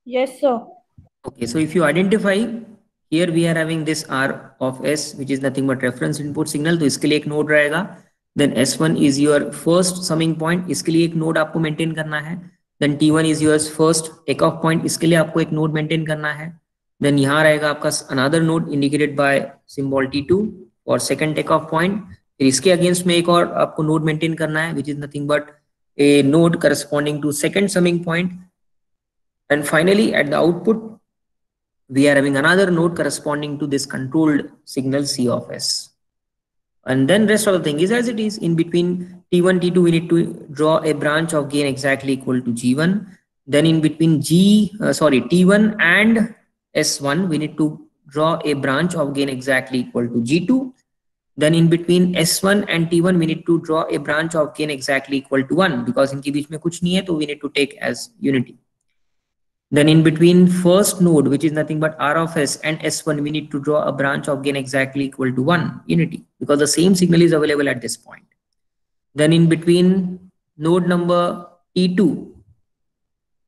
[SPEAKER 3] Yes, sir.
[SPEAKER 1] Okay, so if you identify here we are having this R of S which is nothing but reference input signal, तो इसके लिए एक node रहेगा। Then S1 is your first summing point, इसके लिए एक नोड आपको maintain करना है। Then T1 is your first takeoff point, इसके लिए आपको एक नोड मेंटेन करना है। Then यहाँ रहेगा आपका another node indicated by symbol T2 और second takeoff point। फिर इसके अगेंस्ट में एक और आपको नोड मेंटेन करना है which is nothing but a node corresponding to second summing point। And finally at the output we are having another node corresponding to this controlled signal C of S. And then rest of the thing is as it is. In between T1, T2, we need to draw a branch of gain exactly equal to G1. Then in between T1 and S1, we need to draw a branch of gain exactly equal to G2. Then in between S1 and T1, we need to draw a branch of gain exactly equal to 1, because इनके बीच में कुछ नहीं है, तो we need to take as unity. Then in between first node, which is nothing but R of S, and S1, we need to draw a branch of gain exactly equal to 1, unity, because the same signal is available at this point. Then in between node number T2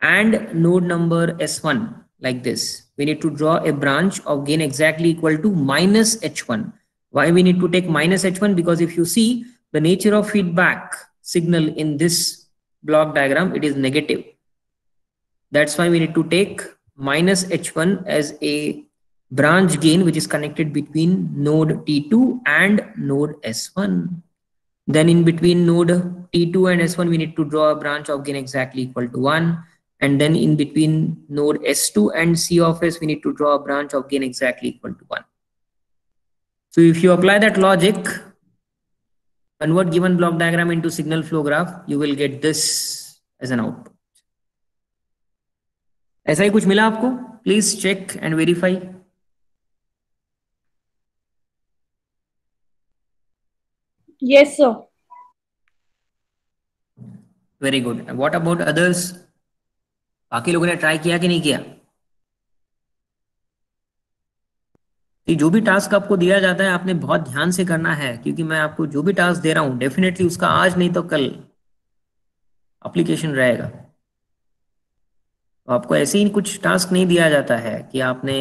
[SPEAKER 1] and node number S1, like this, we need to draw a branch of gain exactly equal to minus H1. Why we need to take minus H1? Because if you see the nature of feedback signal in this block diagram, it is negative. That's why we need to take minus H1 as a branch gain which is connected between node T2 and node S1. Then in between node T2 and S1, we need to draw a branch of gain exactly equal to 1. And then in between node S2 and C of S, we need to draw a branch of gain exactly equal to 1. So if you apply that logic, convert given block diagram into signal flow graph, you will get this as an output. ऐसा ही कुछ मिला आपको? Please check and verify.
[SPEAKER 3] Yes, sir.
[SPEAKER 1] Very good. And what about others? बाकी लोगों ने try किया कि नहीं किया? जो भी टास्क आपको दिया जाता है आपने बहुत ध्यान से करना है, क्योंकि मैं आपको जो भी टास्क दे रहा हूं डेफिनेटली उसका आज नहीं तो कल एप्लीकेशन रहेगा। तो आपको ऐसे ही कुछ टास्क नहीं दिया जाता है कि आपने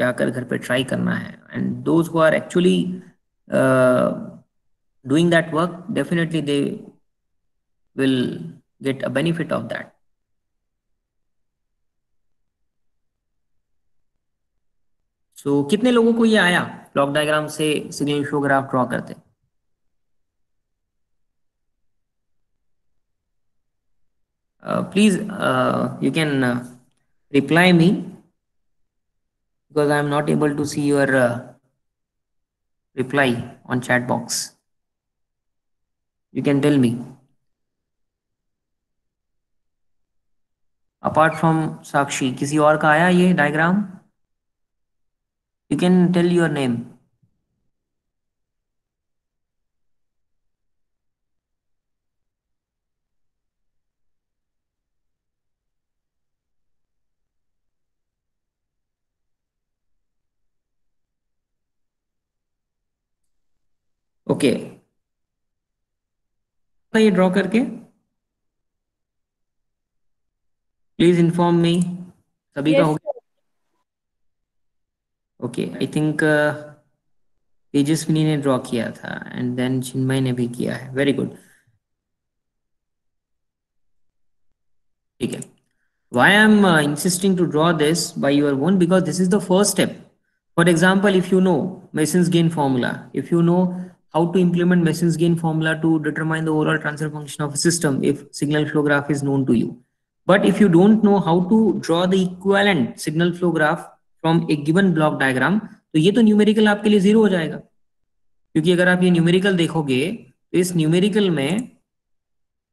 [SPEAKER 1] जाकर घर पे ट्राई करना है। And those who are actually doing that work, definitely they will get a benefit of that. So कितने लोगों को ये आया ब्लॉक डायग्राम से सिग्नल फ्लो ग्राफ ड्रॉ करते? Please, you can reply me, because I am not able to see your reply on chat box. You can tell me. Apart from Sakshi, किसी और का आया ये diagram? You can tell your name. Okay, ये draw करके please inform me. सभी का
[SPEAKER 3] Yes,
[SPEAKER 1] हो गया? ओके, आई थिंक तेजस्विनी ने ड्रॉ किया था एंड देन चिन्मय ने भी किया है। वेरी गुड, ठीक है। Why I'm insisting to draw this by your own? Because this is the first step. For example, if you know Mason's gain formula, if you know how to implement Mason's gain formula to determine the overall transfer function of a system, if signal flow graph is known to you. But if you don't know how to draw the equivalent signal flow graph from a given block diagram, तो ये तो numerical आपके लिए zero हो जाएगा। क्योंकि अगर आप ये न्यूमेरिकल देखोगे तो इस न्यूमेरिकल में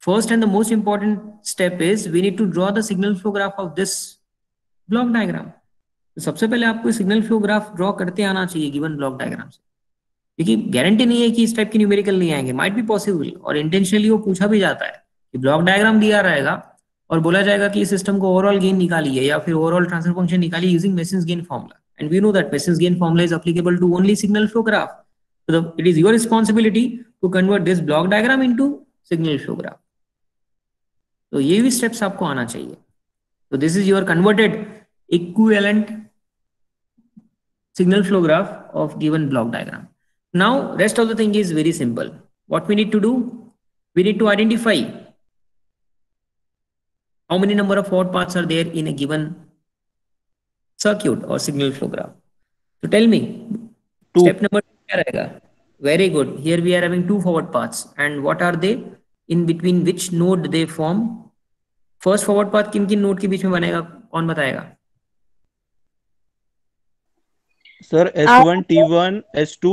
[SPEAKER 1] first and the most important step is we need to draw the signal flow graph of this block diagram. तो सबसे पहले आपको सिग्नल फ्लो ग्राफ ड्रॉ करते आना चाहिए गिवन ब्लॉक डायग्राम से, क्योंकि गारंटी नहीं है कि इस टाइप की न्यूमेरिकल नहीं आएंगे। माइट बी पॉसिबल, और इंटेंशनली वो पूछा भी जाता है कि ब्लॉक डायग्राम दिया रहेगा और बोला जाएगा कि इस सिस्टम को ओवरऑल गेन निकालिए या फिर ओवरऑल ट्रांसफर फंक्शन निकालिए using Mason's gain formula. And we know that Mason's gain formula is applicable to only signal flow graph. So it is your responsibility to convert this block diagram into signal flow graph. तो ये भी steps आपको आना चाहिए। तो this is your converted equivalent signal flow graph of given block diagram. Now rest of the thing is very simple. What we need to do, we need to identify how many number of forward paths are there in a given circuit or signal flow graph. So tell me, step number 2 क्या रहेगा? Very good. Here we are having 2 forward paths, and what are they? In between which node they form? First forward path किन किन node के बीच में बनेगा, कौन बताएगा?
[SPEAKER 2] Sir S1 T1 S2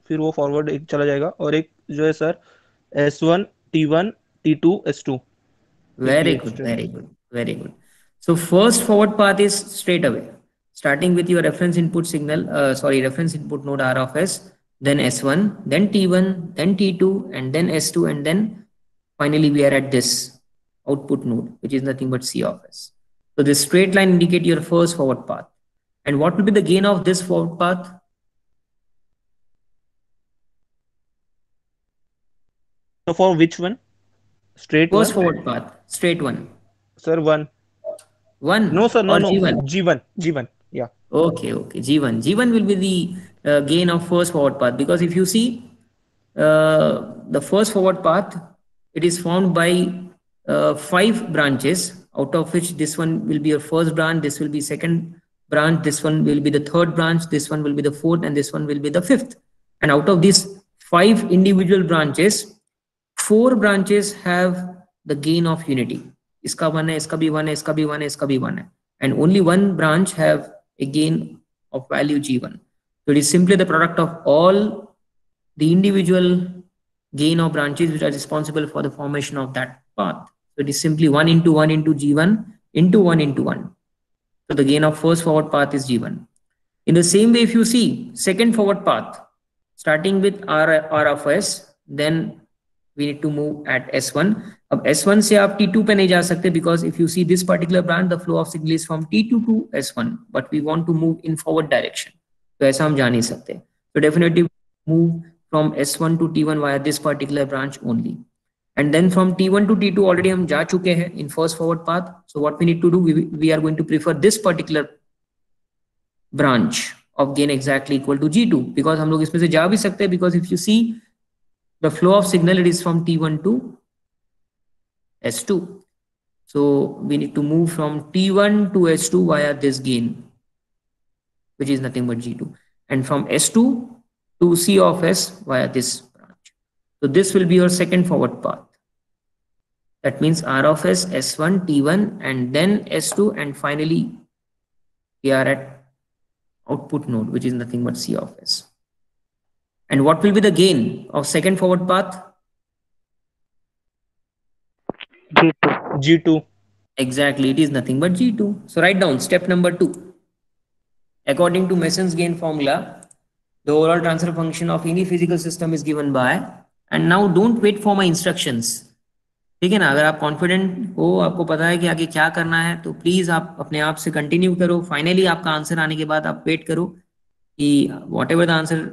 [SPEAKER 2] फिर वो फॉरवर्ड एक चला जाएगा, और एक जो है sir S1 T1 T2 S2, एक
[SPEAKER 1] Very
[SPEAKER 2] ये
[SPEAKER 1] good,
[SPEAKER 2] step.
[SPEAKER 1] very good, very good. So first forward path is straight away, starting with your reference input signal, reference input node R of S, then S1, then T1, then T2, and then S2, and then finally we are at this output node, which is nothing but C of S. So this straight line indicate your first forward path. And what will be the gain of this forward path?
[SPEAKER 2] So for which one? Straight
[SPEAKER 1] First
[SPEAKER 2] one?
[SPEAKER 1] forward path, straight one.
[SPEAKER 2] Sir, one. No,
[SPEAKER 1] One
[SPEAKER 2] sir,
[SPEAKER 1] or
[SPEAKER 2] no.
[SPEAKER 1] G1?
[SPEAKER 2] G1. Yeah.
[SPEAKER 1] Okay. G1. G1 will be the gain of first forward path, because if you see the first forward path, it is formed by 5 branches, out of which this one will be your first branch, this will be second branch, this one will be the third branch, this one will be the fourth, and this one will be the fifth. And out of these 5 individual branches, 4 branches have the gain of unity. Iska 1 hai, iska bhi 1 hai, iska bhi 1 hai, iska bhi 1 hai. And only one branch have a gain of value G1. So it is simply the product of all the individual gain of branches which are responsible for the formation of that path. So it is simply 1 into 1 into G1 into 1 into 1. So the gain of first forward path is G1. In the same way, if you see second forward path, starting with R of S, then we need to move at S1. अब S1 से आप T2 पे नहीं जा सकते, because if you see this particular branch, the flow of signal is from T2 to S1, but we want to move in forward direction. तो ऐसा हम जा नहीं सकते. So definitely move from S1 to T1 via this particular branch only. And then from T1 to T2 already हम जा चुके हैं in first forward path. So what we need to do, we are going to prefer this particular branch of gain exactly equal to G2, because हम लोग इसमें से जा भी सकते हैं, because if you see the flow of signal, it is from T1 to S2. So we need to move from T1 to S2 via this gain, which is nothing but G2, and from S2 to C of S via this branch. So this will be your second forward path. That means R of S, S1, T1, and then S2, and finally we are at output node, which is nothing but C of S. And what will be the gain of second forward path?
[SPEAKER 2] G2.
[SPEAKER 1] Exactly, it is nothing but G2. So write down step number 2. According to Mason's gain formula, the overall transfer function of any physical system is given by, and now don't wait for my instructions. ठीक है ना, अगर आप confident हो, आपको पता है कि आगे क्या करना है, तो प्लीज आप अपने आप से कंटिन्यू करो. फाइनली आपका आंसर आने के बाद आप वेट करो कि what ever the answer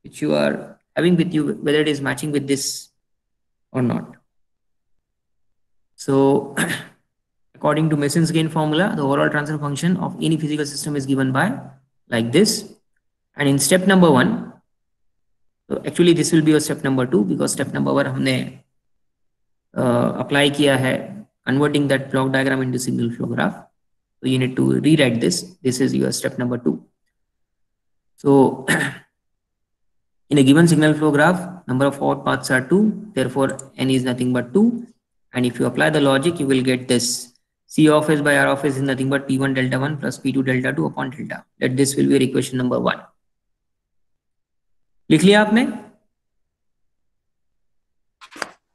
[SPEAKER 1] which you are having with you, whether it is matching with this or not. So according to Mason's gain formula, the overall transfer function of any physical system is given by like this. And in step number 1, so actually this will be your step number 2, because step number 1 हमने apply किया है converting that block diagram into signal flow graph. So you need to rewrite this. This is your step number 2. So in a given signal flow graph, number of forward paths are 2, therefore n is nothing but 2. And if you apply the logic, you will get this. C of S by R of S is nothing but P1 delta 1 plus P2 delta 2 upon delta. That this will be your equation number 1. लिख लिया आपने?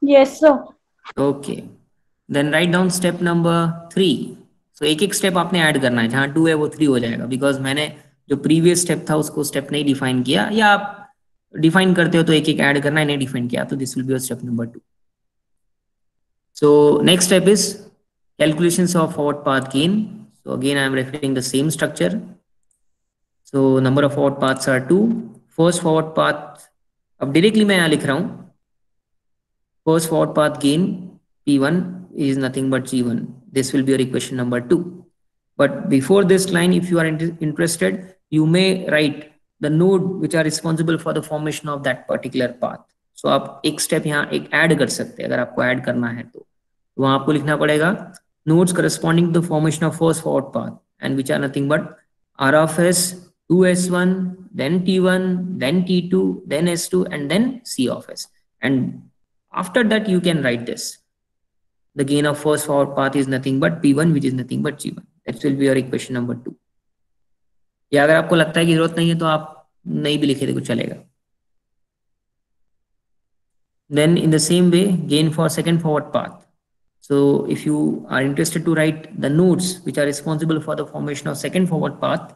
[SPEAKER 3] Yes, sir.
[SPEAKER 1] Okay. Then write down step number 3. So एक step आपने add करना है, जहाँ 2 है वो 3 हो जाएगा, because मैंने जो previous step था उसको step नहीं define किया, या आप डिफाइन करते हो तो एक ऐड करना है, नहीं डिफाइन किया तो this will be your step number 2. So next step is calculations of forward path gain. So again I am referring the same structure. So number of forward paths are 2. First forward path, अब डायरेक्टली मैं यहाँ लिख रहा हूँ, first forward path gain P1 is nothing but G1. This will be your equation number 2. But before this line, if you are interested, you may write the node which are responsible for the formation of that particular path. So आप एक step यहाँ एक add कर सकते हैं, अगर आपको add करना है तो वहाँ आपको लिखना पड़ेगा nodes corresponding to the formation of first forward path, and which are nothing but R of S, 2S1, then T1, then T2, then S2, and then C of S. And after that you can write this. The gain of first forward path is nothing but P1, which is nothing but G1. That will be your equation number 2. या अगर आपको लगता है कि जरूरत नहीं है तो आप नहीं भी लिखे तो चलेगा. Then in the same way, gain for second forward path. So if you are interested to write the nodes which are responsible for the formation of second forward path,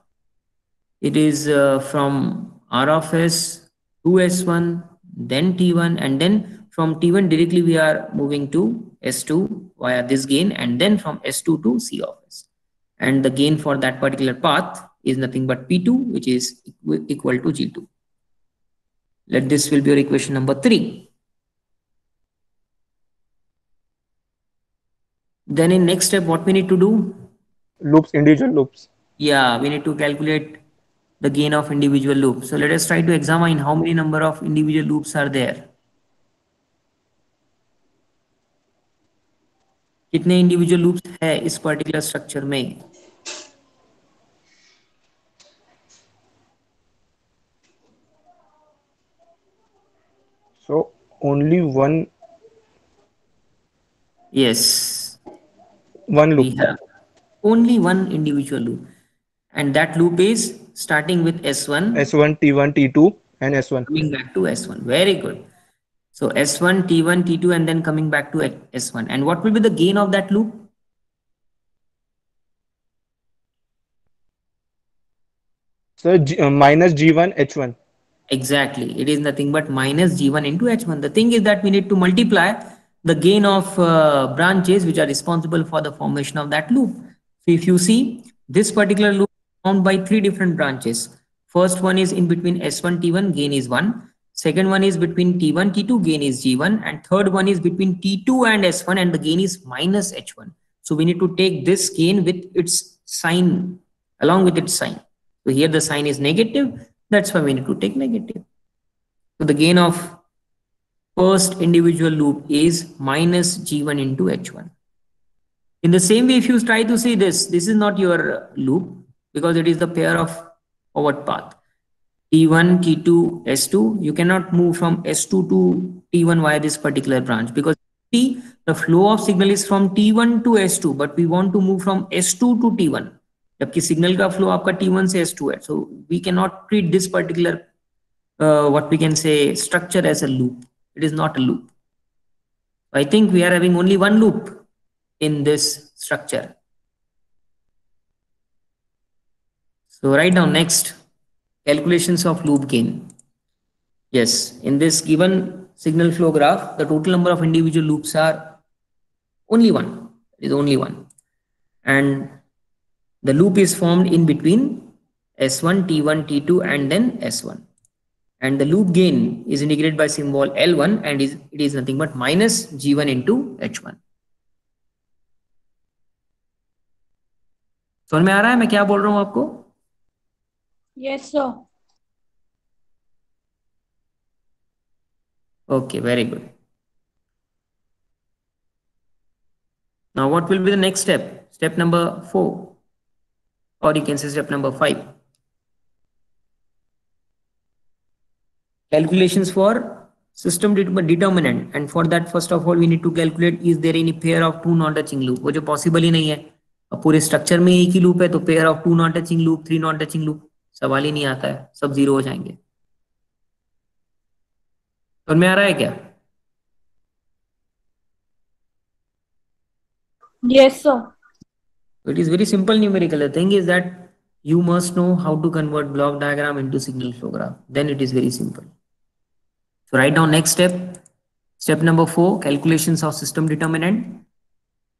[SPEAKER 1] it is from R of S to S1, then T1, and then from T1 directly we are moving to S2 via this gain, and then from S2 to C of S. And the gain for that particular path is nothing but P2, which is equal to G2. Let this will be your equation number 3. Then in next step, what we need to do?
[SPEAKER 2] Loops, individual loops.
[SPEAKER 1] Yeah, we need to calculate the gain of individual loops. So let us try to examine how many number of individual loops are there. कितने individual loops है इस particular structure में?
[SPEAKER 2] So only one.
[SPEAKER 1] Yes.
[SPEAKER 2] One loop.
[SPEAKER 1] We have only one individual loop. And that loop is starting with S1.
[SPEAKER 2] S1, T1, T2 and S1.
[SPEAKER 1] Coming back to S1. Very good. So S1, T1, T2 and then coming back to S1. And what will be the gain of that loop?
[SPEAKER 2] So minus G1, H1.
[SPEAKER 1] Exactly. It is nothing but minus G1 into H1. The thing is that we need to multiply the gain of branches which are responsible for the formation of that loop. So if you see, this particular loop is formed by 3 different branches. First one is in between S1, T1, gain is 1. Second one is between T1, T2, gain is G1. And third one is between T2 and S1 and the gain is minus H1. So we need to take this gain with its sign, along with its sign. So here the sign is negative. That's why we need to take negative. So the gain of first individual loop is minus G1 into H1. In the same way, if you try to see this is not your loop because it is the pair of forward path. T1, T2, S2, you cannot move from S2 to T1 via this particular branch because the flow of signal is from T1 to S2, but we want to move from S2 to T1. जबकि signal का flow आपका T1 से S2 है, so we cannot treat this particular what we can say structure as a loop. It is not a loop. I think we are having only one loop in this structure. So write down next calculations of loop gain. Yes, in this given signal flow graph, the total number of individual loops are only one. It is only one, and the loop is formed in between S1, T1, T2 and then S1. And the loop gain is indicated by symbol L1 and it is nothing but minus G1 into H1. समझ में आ रहा है मैं क्या बोल रहा हूं आपको?
[SPEAKER 3] Yes, sir.
[SPEAKER 1] Okay, very good. Now what will be the next step? Step number 4. Or you can say step number 5. Calculations for system determinant, and for that first of all we need to calculate is there any pair of two non-touching loop, वो जो possible ही नहीं है. अब पूरे structure में एक ही loop है तो pair of two non-touching loop, three non-touching loop सवाल ही नहीं आता है, सब जीरो हो जाएंगे. समझ में आ रहा है क्या?
[SPEAKER 3] Yes, sir.
[SPEAKER 1] It is very simple numerical. The thing is that you must know how to convert block diagram into signal flow graph. Then it is very simple. So write down next step. Step number 4, calculations of system determinant.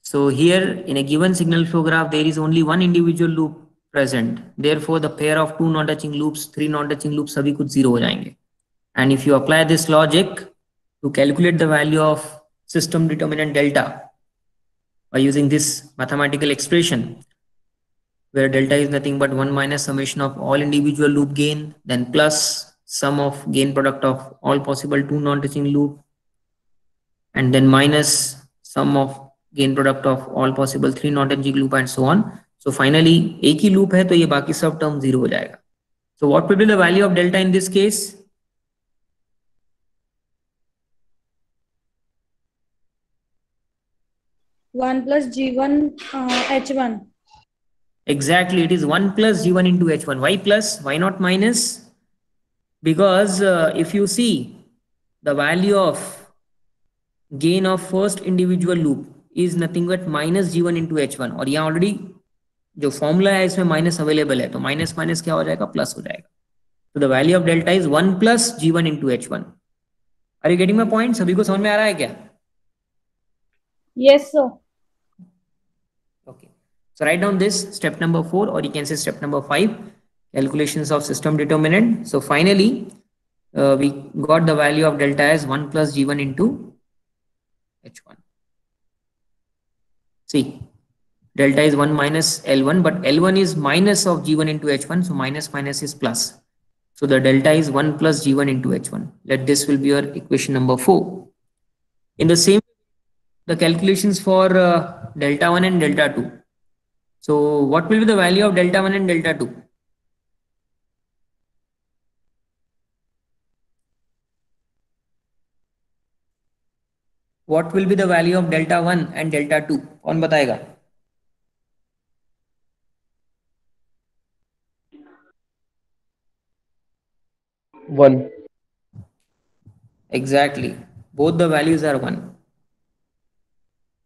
[SPEAKER 1] So here in a given signal flow graph, there is only one individual loop present. Therefore, the pair of two non-touching loops, three non-touching loops, सभी कुछ zero हो जाएंगे. And if you apply this logic to calculate the value of system determinant delta, by using this mathematical expression where delta is nothing but 1 minus summation of all individual loop gain, then plus sum of gain product of all possible two non-touching loop, and then minus sum of gain product of all possible three non-touching loop and so on. So finally एक ही loop है तो ये बाकी सब term zero हो जाएगा. So what will be the value of delta in this case?
[SPEAKER 3] One plus G1 H1.
[SPEAKER 1] Exactly, it is 1 plus G1 into H1. Why plus? Why not minus? Because if you see the value of gain of first individual loop is nothing but minus G1 into H1, और यहाँ already जो formula है इसमें minus available है, तो minus minus क्या हो जाएगा, प्लस हो जाएगा. तो the value of delta is 1 plus G1 into H1. Are you getting my point? सभी को समझ में आ रहा है क्या?
[SPEAKER 3] Yes, sir.
[SPEAKER 1] Okay. So write down this step number 4, or you can say step number 5, calculations of system determinant. So finally, we got the value of delta as 1 plus G1 into H1. See, delta is 1 minus L1, but L1 is minus of G1 into H1, so minus minus is plus. So the delta is 1 plus G1 into H1. Let this will be your equation number 4. In the same, the calculations for delta 1 and delta 2. So what will be the value of delta 1 and delta 2? What will be the value of delta 1 and delta 2? कौन बताएगा?
[SPEAKER 2] One.
[SPEAKER 1] Exactly. Both the values are 1.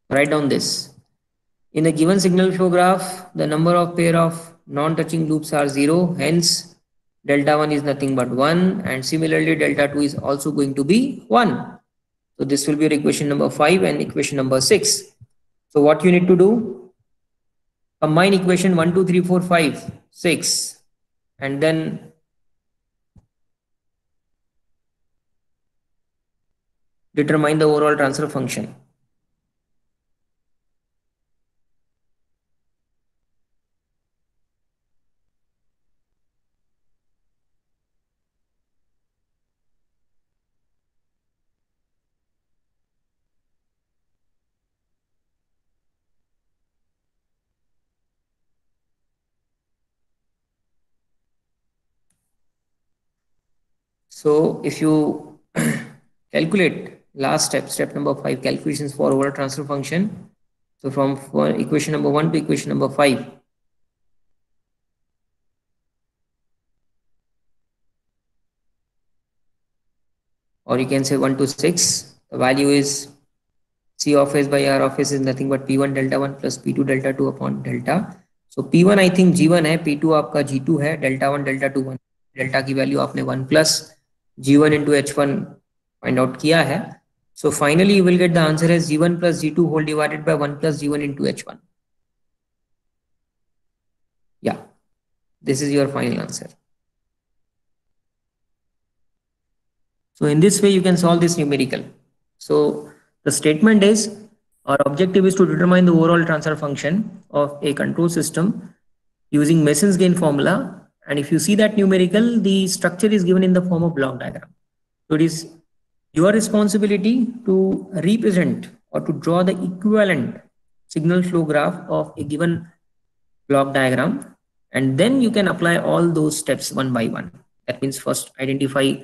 [SPEAKER 1] Write down this. In the given signal flow graph, the number of pair of non-touching loops are 0. Hence, delta 1 is nothing but 1. And similarly, delta 2 is also going to be 1. So this will be your equation number 5 and equation number 6. So what you need to do? Combine equation 1, 2, 3, 4, 5, 6. And then determine the overall transfer function. So if you calculate last step number 5, calculations for overall transfer function. So from equation number 1 to equation number 5. Or you can say 1 to 6. The value is C of S by R of S is nothing but P1 delta 1 plus P2 delta 2 upon delta. So P1 I think G1 है, P2 आपका G2 है, delta 1 delta 2 1. Delta की value आपने 1 plus G1 into H1 find out किया है. So finally you will get the answer as G1 plus G2 whole divided by 1 plus G1 into H1. Yeah, this is your final answer. So in this way you can solve this numerical. So the statement is, our objective is to determine the overall transfer function of a control system using Mason's gain formula. And if you see that numerical, the structure is given in the form of block diagram. So it is your responsibility to represent or to draw the equivalent signal flow graph of a given block diagram, and then you can apply all those steps one by one. That means first identify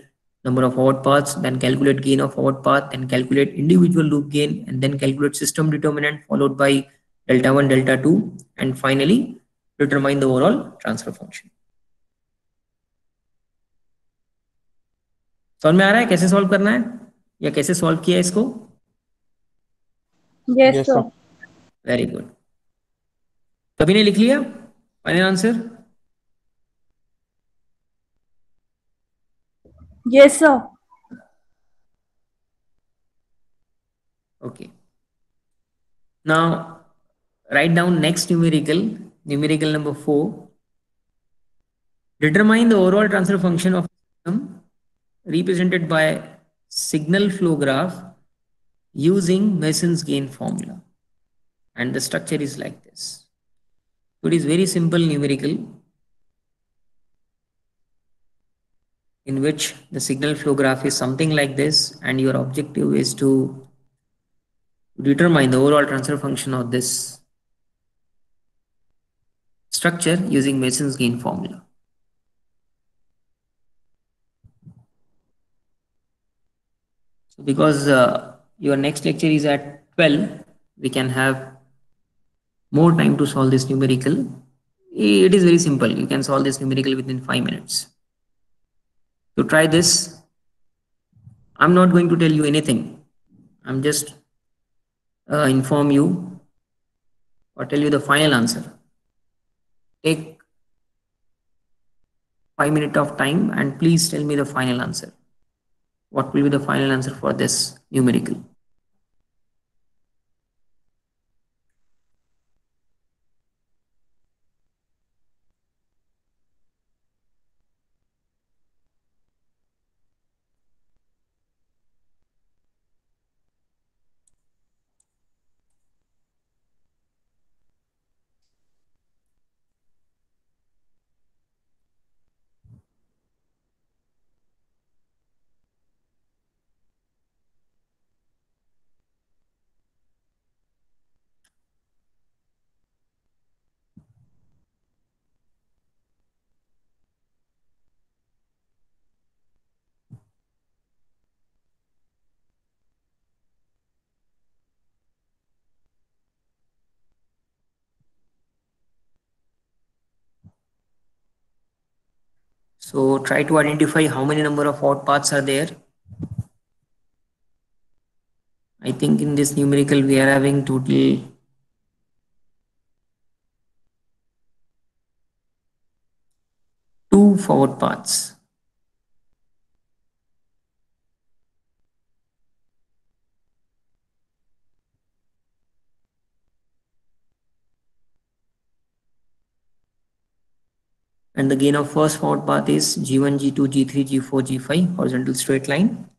[SPEAKER 1] number of forward paths, then calculate gain of forward path, then calculate individual loop gain, and then calculate system determinant followed by delta 1, delta 2, and finally determine the overall transfer function. समझ में आ रहा है कैसे solve करना है या कैसे solve किया है इसको?
[SPEAKER 3] Yes, sir.
[SPEAKER 1] Very good. सभी ने लिख लिया final answer?
[SPEAKER 3] Yes, sir.
[SPEAKER 1] Okay. Now write down next numerical number 4. Determine the overall transfer function of system represented by signal flow graph using Mason's gain formula, and the structure is like this. So it is very simple numerical in which the signal flow graph is something like this, and your objective is to determine the overall transfer function of this structure using Mason's gain formula. So because your next lecture is at 12, we can have more time to solve this numerical. It is very simple. You can solve this numerical within 5 minutes. So try this. I'm not going to tell you anything. I'm just inform you or tell you the final answer. Take 5 minutes of time and please tell me the final answer. What will be the final answer for this numerical? So try to identify how many number of odd paths are there. I think in this numerical we are having total 2 forward paths. And the gain of first forward path is G1, G2, G3, G4, G5, horizontal straight line.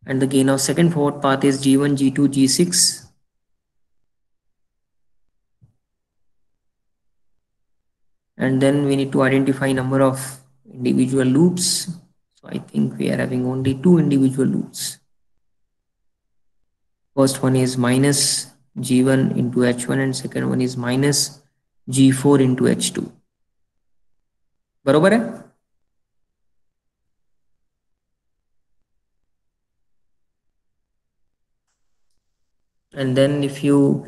[SPEAKER 1] And the gain of second forward path is G1, G2, G6. And then we need to identify number of individual loops. So I think we are having only 2 individual loops. First one is minus G1 into H1 and second one is minus G4 into H2. बरोबर है? And then if you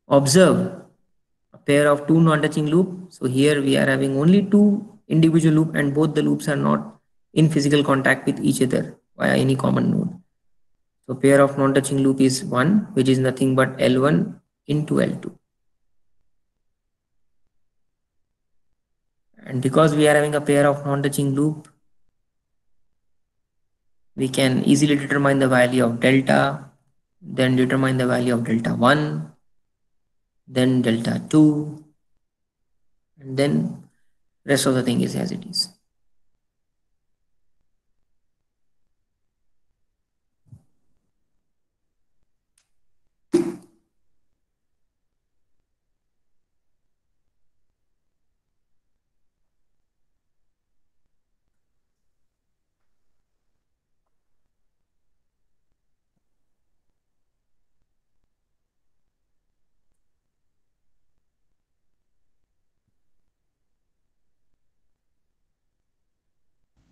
[SPEAKER 1] observe a pair of 2 non-touching loop, so here we are having only 2 individual loop and both the loops are not in physical contact with each other via any common node. So pair of non-touching loop is 1, which is nothing but L1 into L2. And because we are having a pair of non-touching loop, we can easily determine the value of delta, then determine the value of delta 1, then delta 2, and then rest of the thing is as it is.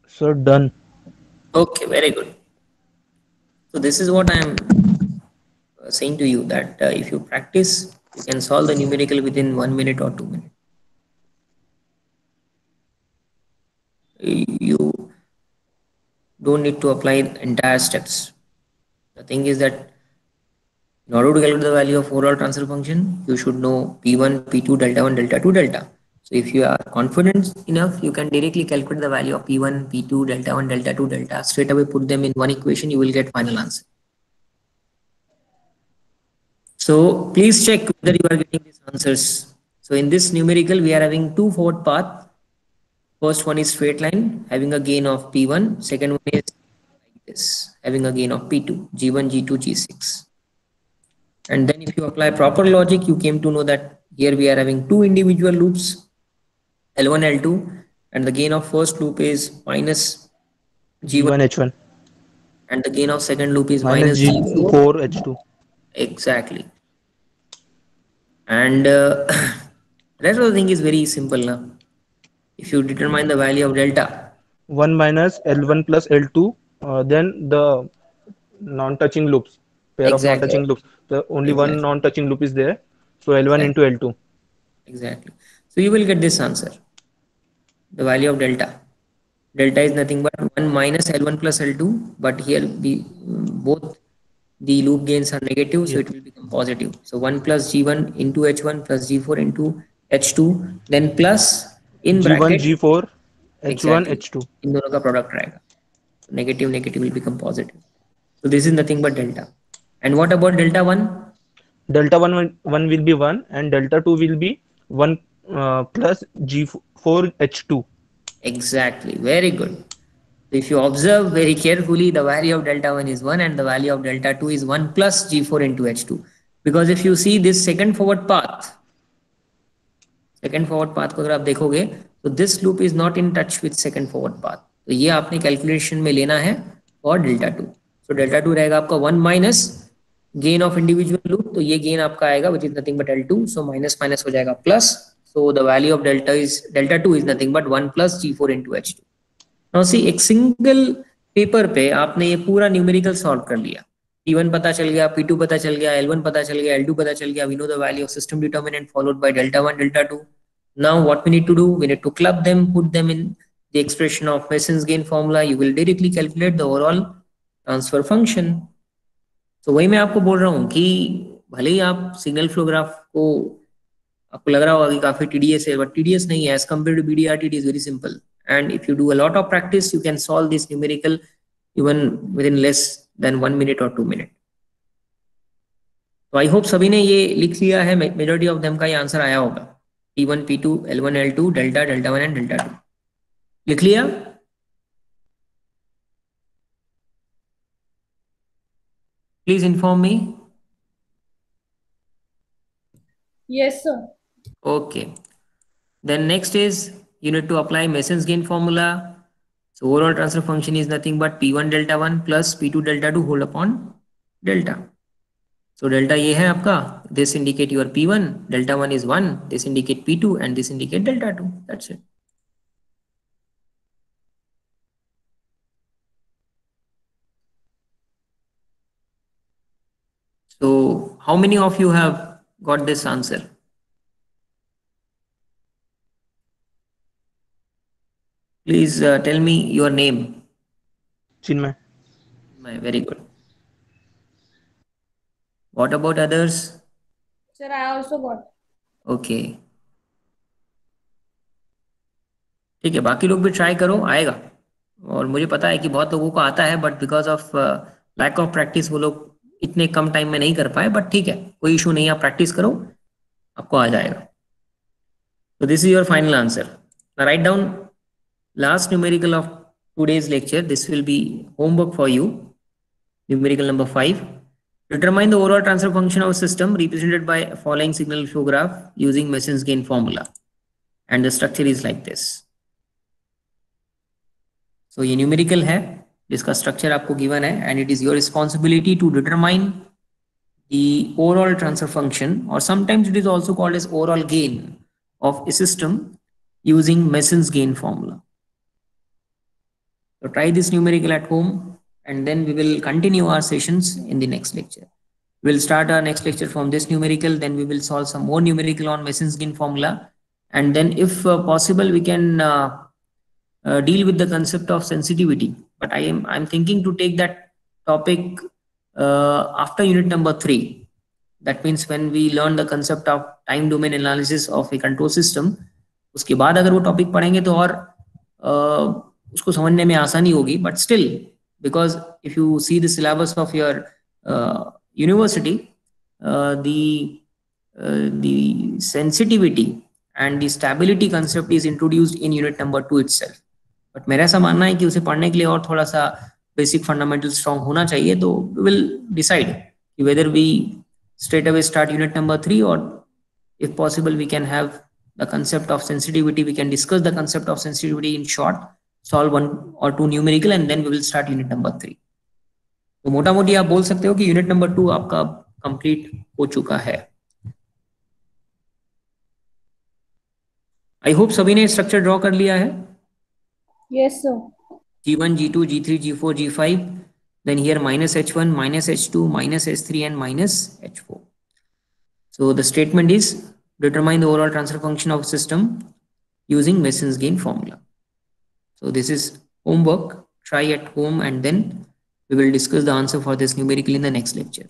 [SPEAKER 2] Sir, done.
[SPEAKER 1] Okay, very good. So this is what I am saying to you, that if you practice, you can solve the numerical within 1 minute or 2 minutes. You don't need to apply the entire steps. The thing is that in order to calculate the value of overall transfer function, you should know P1, P2, delta 1, delta 2, delta. So if you are confident enough, you can directly calculate the value of P1, P2, delta 1, delta 2, delta. Straight away put them in one equation, you will get final answer. So please check whether you are getting these answers. So in this numerical, we are having 2 forward path. First one is straight line, having a gain of P1. Second one is like this, having a gain of P2, G1, G2, G6. And then if you apply proper logic, you came to know that here we are having 2 individual loops, L1, L2, and the gain of first loop is minus G1
[SPEAKER 2] H1
[SPEAKER 1] and the gain of second loop is
[SPEAKER 2] minus
[SPEAKER 1] minus G4.
[SPEAKER 2] G4 H2.
[SPEAKER 1] Exactly. And rest of the thing is very simple now. If you determine the value of delta,
[SPEAKER 2] 1 minus L1 plus L2, then the non-touching loops, pair of
[SPEAKER 1] exactly,
[SPEAKER 2] non-touching loops. The only one
[SPEAKER 1] exactly,
[SPEAKER 2] non-touching loop is there. So L1 into L2.
[SPEAKER 1] exactly. So you will get this answer, the value of delta. Delta is nothing but 1 minus L1 plus L2, but here both the loop gains are negative, so it will become positive. So 1 plus G1 into H1 plus G4 into H2, then plus in
[SPEAKER 2] G1
[SPEAKER 1] bracket
[SPEAKER 2] G4 H1
[SPEAKER 1] exactly
[SPEAKER 2] H2.
[SPEAKER 1] इन दोनों का product रहेगा. So negative negative will become positive. So this is nothing but delta. And what about delta 1?
[SPEAKER 2] Delta 1 will be 1 and delta 2 will be 1 plus G4 H2.
[SPEAKER 1] Exactly, very good. So if you observe very carefully, the value of delta 1 is 1 and the value of delta 2 is 1 plus G4 into H2. Because if you see this second forward path को अगर आप देखोगे तो this loop is not in touch with second forward path. तो ये आपने calculation में लेना है for delta 2. So delta 2 रहेगा आपका 1 minus gain of individual loop. तो ये gain आपका आएगा which is nothing but L2. So minus minus हो जाएगा plus. So the value of delta 2 is nothing but 1 plus G4 into H2. Now see एक single paper पे आपने ये पूरा न्यूमेरिकल सॉल्व कर लिया. P1 पता चल गया, P2 पता चल गया, L1 पता चल गया, L2 पता चल गया. We know the value of system determinant followed by delta 1, delta 2. Now what we need to do? We need to club them, put them in the expression of Mason's gain formula. You will directly calculate the overall transfer function. तो वही मैं आपको बोल रहा हूँ कि भले ही आप सिग्नल फ्लो ग्राफ को आपको लग रहा होगा कि काफी tedious है, but tedious नहीं है. As compared to BDRT, it is very simple. And if you do a lot of practice, you can solve this numerical even within less than 1 minute or 2 minutes. So I hope सभी ने ये लिख लिया है. Majority of them का ये answer आया होगा. P1, P2, L1, L2, delta, delta 1 and delta 2. लिख लिया? Please inform me.
[SPEAKER 3] Yes, sir.
[SPEAKER 1] Okay. Then next is you need to apply Mason's gain formula. So overall transfer function is nothing but P1 delta 1 plus P2 delta 2 whole upon delta. So delta ये है आपका. This indicate your P1, delta 1 is 1, this indicate P2 and this indicate delta 2. That's it. So how many of you have got this answer? Please tell me your name.
[SPEAKER 2] Chinmay.
[SPEAKER 1] Very good. What about others?
[SPEAKER 3] Sir, I also got.
[SPEAKER 1] Okay. ठीक है, बाकी लोग भी try करो, आएगा. और मुझे पता है कि बहुत लोगों को आता है, but because of lack of practice वो लोग इतने कम टाइम में नहीं कर पाए. बट ठीक है, कोई इशू नहीं, आप प्रैक्टिस करो, आपको आ जाएगा. So this is your final answer. Now write down last numerical of today's lecture. This will be homework for you. Numerical number 5. Determine the overall transfer function of a system represented by following signal flow graph using Mason's gain formula. And the structure is like this. So ये numerical है, जिसका structure आपको given है, and it is your responsibility to determine the overall transfer function, or sometimes it is also called as overall gain of a system using Mason's gain formula. So try this numerical at home, and then we will continue our sessions in the next lecture. We'll start our next lecture from this numerical, then we will solve some more numerical on Mason's gain formula, and then if possible we can deal with the concept of sensitivity. But I'm thinking to take that topic after unit number 3. That means when we learn the concept of time domain analysis of a control system, उसके बाद अगर वो topic पढ़ेंगे तो और उसको समझने में आसानी होगी. But still, because if you see the syllabus of your university, the sensitivity and the stability concept is introduced in unit number 2 itself. But मेरा ऐसा मानना है कि उसे पढ़ने के लिए और थोड़ा सा basic fundamental strong होना चाहिए. तो we will decide whether we straight away start unit number 3, or if possible we can have the concept of sensitivity. We can discuss the concept of sensitivity in short, solve 1 or 2 numerical, and then we will start unit number 3. तो मोटा मोटी आप बोल सकते हो कि unit number 2 आपका complete हो चुका है. आई होप सभी ने स्ट्रक्चर ड्रॉ कर लिया है.
[SPEAKER 3] Yes, sir.
[SPEAKER 1] G1, G2, G3, G4, G5, then here minus H1, minus H2, minus H3 and minus H4. So the statement is determine the overall transfer function of system using Mason's gain formula. So this is homework. Try at home and then We will discuss the answer for this numerically in the next lecture.